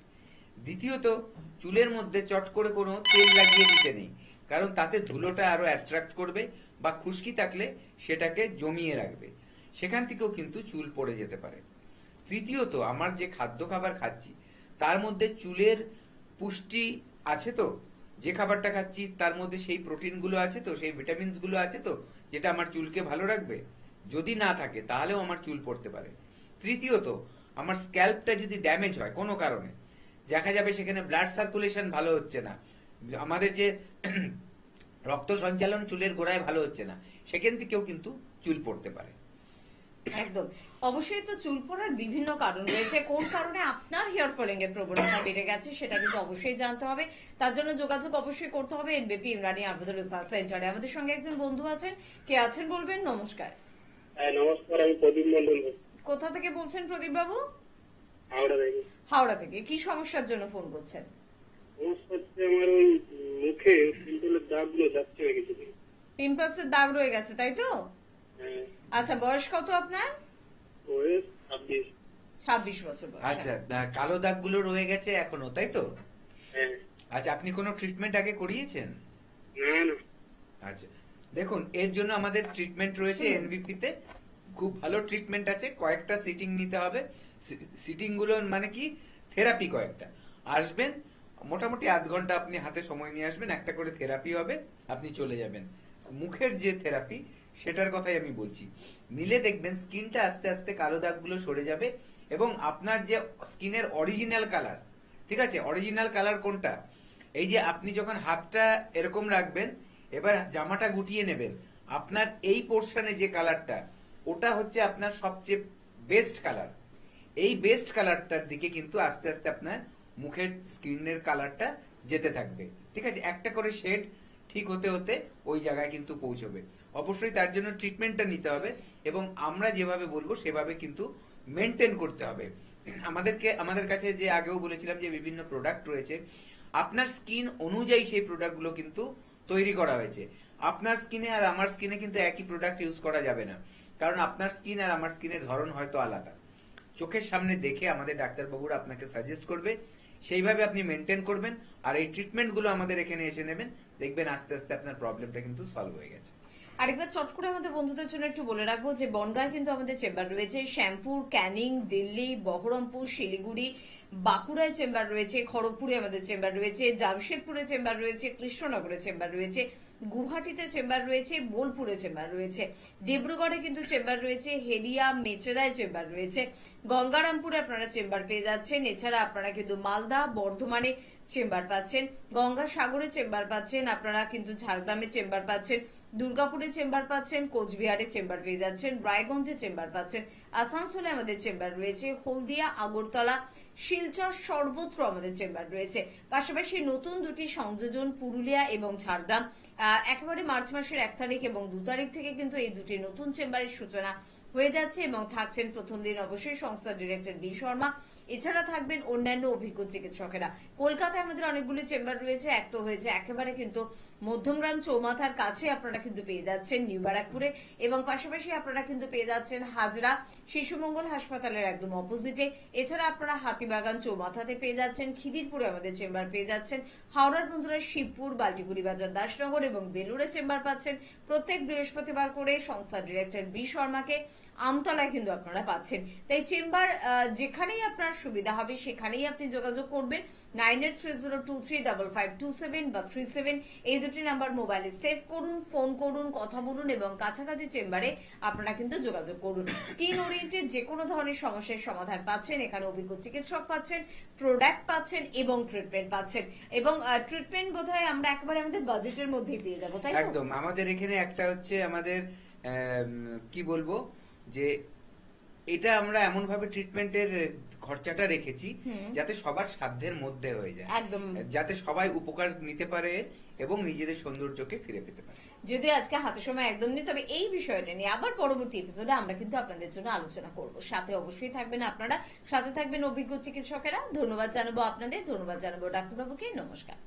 দ্বিতীয়ত, চুলের মধ্যে চট করে কোনো তেল লাগিয়ে দিতে নেই, কারণ তাতে ধুলোটা আরো অ্যাট্রাক্ট করবে বা খুশকি থাকলে সেটাকে জমিয়ে রাখবে, সেখান থেকেও কিন্তু চুল পড়ে যেতে পারে। তৃতীয়ত, আমার যে খাদ্য খাবার খাচ্ছি তার মধ্যে চুলের পুষ্টি আছে তো, যে খাবারটা খাচ্ছি তার মধ্যে সেই প্রোটিন গুলো আছে তো, সেই ভিটামিনস গুলো আছে তো, যেটা আমার চুলকে ভালো রাখবে। যদি না থাকে তাহলেও আমার চুল পড়তে পারে। তৃতীয়ত, আমার স্ক্যাল্পটা যদি ড্যামেজ হয় কোনো কারণে, দেখা যাবে সেখানে ব্লাড সার্কুলেশন ভালো হচ্ছে না, আমাদের যে রক্ত সঞ্চালন চুলের গোড়ায় ভালো হচ্ছে না, সেখান থেকেও কিন্তু চুল পড়তে পারে। একদম, অবশ্যই তো চুল পড়ার বিভিন্ন কারণ রয়েছে। কোন কারণে আপনার হেয়ার ফলিং এর প্রবণতা বেড়ে গেছে সেটা কিন্তু অবশ্যই জানতে হবে। তার জন্য যোগাযোগ অবশ্যই করতে হবে এনবিপি ইমরানী আয়ুর্বেদ রিসার্চ সেন্টারে। আমাদের সঙ্গে একজন বন্ধু আছেন, কে আছেন বলবেন? নমস্কার। নমস্কার, আমি প্রদীপ মন্ডল। কোথা থেকে বলছেন প্রদীপ বাবু? হাওড়া থেকে। হাওড়া থেকে। কি সমস্যার জন্য ফোন করছেন? সমস্যা হচ্ছে আমার ওই মুখে পিম্পলের দাগগুলো যাচ্ছে হয়ে গেছে। পিম্পলসের দাগ রয়ে গেছে, তাই তো? হ্যাঁ। আচ্ছা, বয়স কত আপনার? বয়স 26। 26 বছর বয়স। আচ্ছা, কালো দাগগুলো রয়ে গেছে এখনো, তাই তো? হ্যাঁ। আচ্ছা, আপনি কোনো ট্রিটমেন্ট আগে করিয়েছেন? না না। আচ্ছা, দেখুন, এর জন্য আমাদের ট্রিটমেন্ট রয়েছে এনবিপি তে, খুব ভালো ট্রিটমেন্ট আছে। কয়েকটা সিটিং নিতে হবে। সিটিং গুলো মানে কি, থেরাপি কয়েকটা। আসবেন, মোটামুটি আধ ঘন্টা আপনি হাতে সময় নিয়ে আসবেন, একটা করে থেরাপি হবে, আপনি চলে যাবেন। মুখের যে থেরাপি সেটার কথাই আমি বলছি। নিলে দেখবেন স্কিনটা আস্তে আস্তে কালো দাগগুলো সরে যাবে, এবং আপনার যে স্কিনের অরিজিনাল কালার, ঠিক আছে, অরিজিনাল কালার কোনটা, এই যে আপনি যখন হাতটা এরকম রাখবেন, এবার জামাটা গুটিয়ে নেবেন, আপনার এই পোর্শনে যে কালারটা, ওটা হচ্ছে আপনার সবচেয়ে বেস্ট কালার। এই বেস্ট কালারটার দিকে কিন্তু আস্তে আস্তে আপনার মুখের স্কিনের কালারটা যেতে থাকবে, ঠিক আছে। একটা করে শেড ঠিক হতে হতে ওই জায়গায় কিন্তু পৌঁছবে। অবশ্যই তার জন্য ট্রিটমেন্টটা নিতে হবে, এবং আমরা যেভাবে বলবো সেভাবে কিন্তু মেনটেন করতে হবে। আমাদের কাছে যে আগেও বলেছিলাম যে বিভিন্ন প্রোডাক্ট রয়েছে, আপনার স্কিন অনুযায়ী সেই প্রোডাক্টগুলো কিন্তু তৈরি করা হয়েছে। আপনার স্কিনে আর আমার স্কিনে কিন্তু একই প্রোডাক্ট ইউজ করা যাবে না, কারণ আপনার স্কিন আর আমার স্কিনের ধরন হয়তো আলাদা। চোখের সামনে দেখে আমাদের ডাক্তারবাবুরা আপনাকে সাজেস্ট করবে, সেইভাবে আপনি মেনটেন করবেন, আর এই ট্রিটমেন্টগুলো আমাদের এখানে এসে নেবেন, দেখবেন আস্তে আস্তে আপনার প্রবলেমটা কিন্তু সলভ হয়ে গেছে। আরেকবার চট করে আমাদের বন্ধুদের জন্য একটু বলে রাখবো যে বনগাঁয় কিন্তু আমাদের চেম্বার রয়েছে, শ্যামপুর, ক্যানিং, দিল্লি, বহরমপুর, শিলিগুড়ি, বাঁকুড়ায় চেম্বার রয়েছে, খড়গপুরে আমাদের চেম্বার রয়েছে, জামশেদপুরে চেম্বার রয়েছে, কৃষ্ণনগরে চেম্বার রয়েছে, গুয়াহাটিতে চেম্বার রয়েছে, বোলপুরে চেম্বার রয়েছে, ডিব্রুগড়ে কিন্তু চেম্বার রয়েছে, হেডিয়া, মেচেদায় চেম্বার রয়েছে, গঙ্গারামপুরে আপনারা চেম্বার পেয়ে যাচ্ছেন। এছাড়া আপনারা কিন্তু মালদা, বর্ধমানে চেম্বার পাচ্ছেন, গঙ্গাসাগরে চেম্বার পাচ্ছেন, আপনারা কিন্তু ঝাড়গ্রামে চেম্বার পাচ্ছেন, দুর্গাপুরে চেম্বার পাচ্ছেন, কোচবিহারে চেম্বার পেয়ে যাচ্ছেন, রায়গঞ্জে চেম্বার পাচ্ছেন, আসানসোলে আমাদের চেম্বার রয়েছে, হলদিয়া, আগরতলা, শিলচর, সর্বত্র আমাদের চেম্বার রয়েছে। পাশাপাশি নতুন দুটি সংযোজন পুরুলিয়া এবং ঝাড়গ্রাম, একেবারে মার্চ মাসের 1 তারিখ এবং 2 তারিখ থেকে কিন্তু এই দুটি নতুন চেম্বারের সূচনা হয়ে যাচ্ছে, এবং থাকছেন প্রথম দিন অবশ্যই সংস্থার ডিরেক্টর বি শর্মা। এছাড়া থাকবেন অন্যান্য অভিজ্ঞ চিকিৎসকেরা। কলকাতায় আমাদের অনেকগুলি চেম্বার রয়েছে, এক তো হয়েছে একেবারে কিন্তু মধ্যমগ্রাম চৌমাথার কাছে আপনারা কিন্তু পেয়ে যাচ্ছেন নিউ ব্যারাকপুরে, এবং পাশাপাশি আপনারা কিন্তু পেয়ে যাচ্ছেন হাজরা শিশুমঙ্গল হাসপাতালের একদম অপোজিটে। এছাড়া আপনারা হাতিবাগান চৌমাথাতে পেয়ে যাচ্ছেন, খিদিরপুরে আমাদের চেম্বার পেয়ে যাচ্ছেন, হাওড়ার বন্ধুরা শিবপুর, বাল্টিগুড়ি বাজার, দাসনগর এবং বেলুড়ে চেম্বার পাচ্ছেন। প্রত্যেক বৃহস্পতিবার করে সংস্থার ডিরেক্টর বি শর্মাকে আমতলায় কিন্তু আপনারা পাচ্ছেন। তাই চেম্বার যেখানেই আপনার সুবিধা হবে সেখানেই আপনি যোগাযোগ করবেন। 9830235527 বা 37 এই দুটি নাম্বার মোবাইলে সেভ করুন, ফোন করুন, কথা বলুন, এবং কাছাকাছি চেম্বারে আপনারা কিন্তু যোগাযোগ করুন। স্কিন ওরিয়েন্টেড যে কোনো ধরনের সমস্যার সমাধান পাচ্ছেন, এখানে অভিজ্ঞ চিকিৎসক পাচ্ছেন, প্রোডাক্ট পাচ্ছেন এবং ট্রিটমেন্ট পাচ্ছেন। এবং ট্রিটমেন্ট বোধহয় আমরা একেবারে আমাদের বাজেটের মধ্যেই পেয়ে যাবো, তাই তো? একদম। আমাদের এখানে একটা হচ্ছে আমাদের কি বলবো, যে এটা আমরা এমন ভাবে ট্রিটমেন্টের খরচাটা রেখেছি যাতে সবার সাধ্যের মধ্যে হয়ে যায়, একদম, যাতে সবাই উপকার নিতে পারে এবং নিজেদের সৌন্দর্যকে ফিরে পেতে পারে। যদি আজকে হাতে সময় একদম নেই, তবে এই বিষয়টা নিয়ে আবার পরবর্তী এপিসোডে আমরা কিন্তু আপনাদের জন্য আলোচনা করব। সাথে অবশ্যই থাকবেন আপনারা, সাথে থাকবেন অভিজ্ঞ চিকিৎসকেরা। ধন্যবাদ জানাবো আপনাদের, ধন্যবাদ জানাবো ডাক্তারবাবুকে। নমস্কার।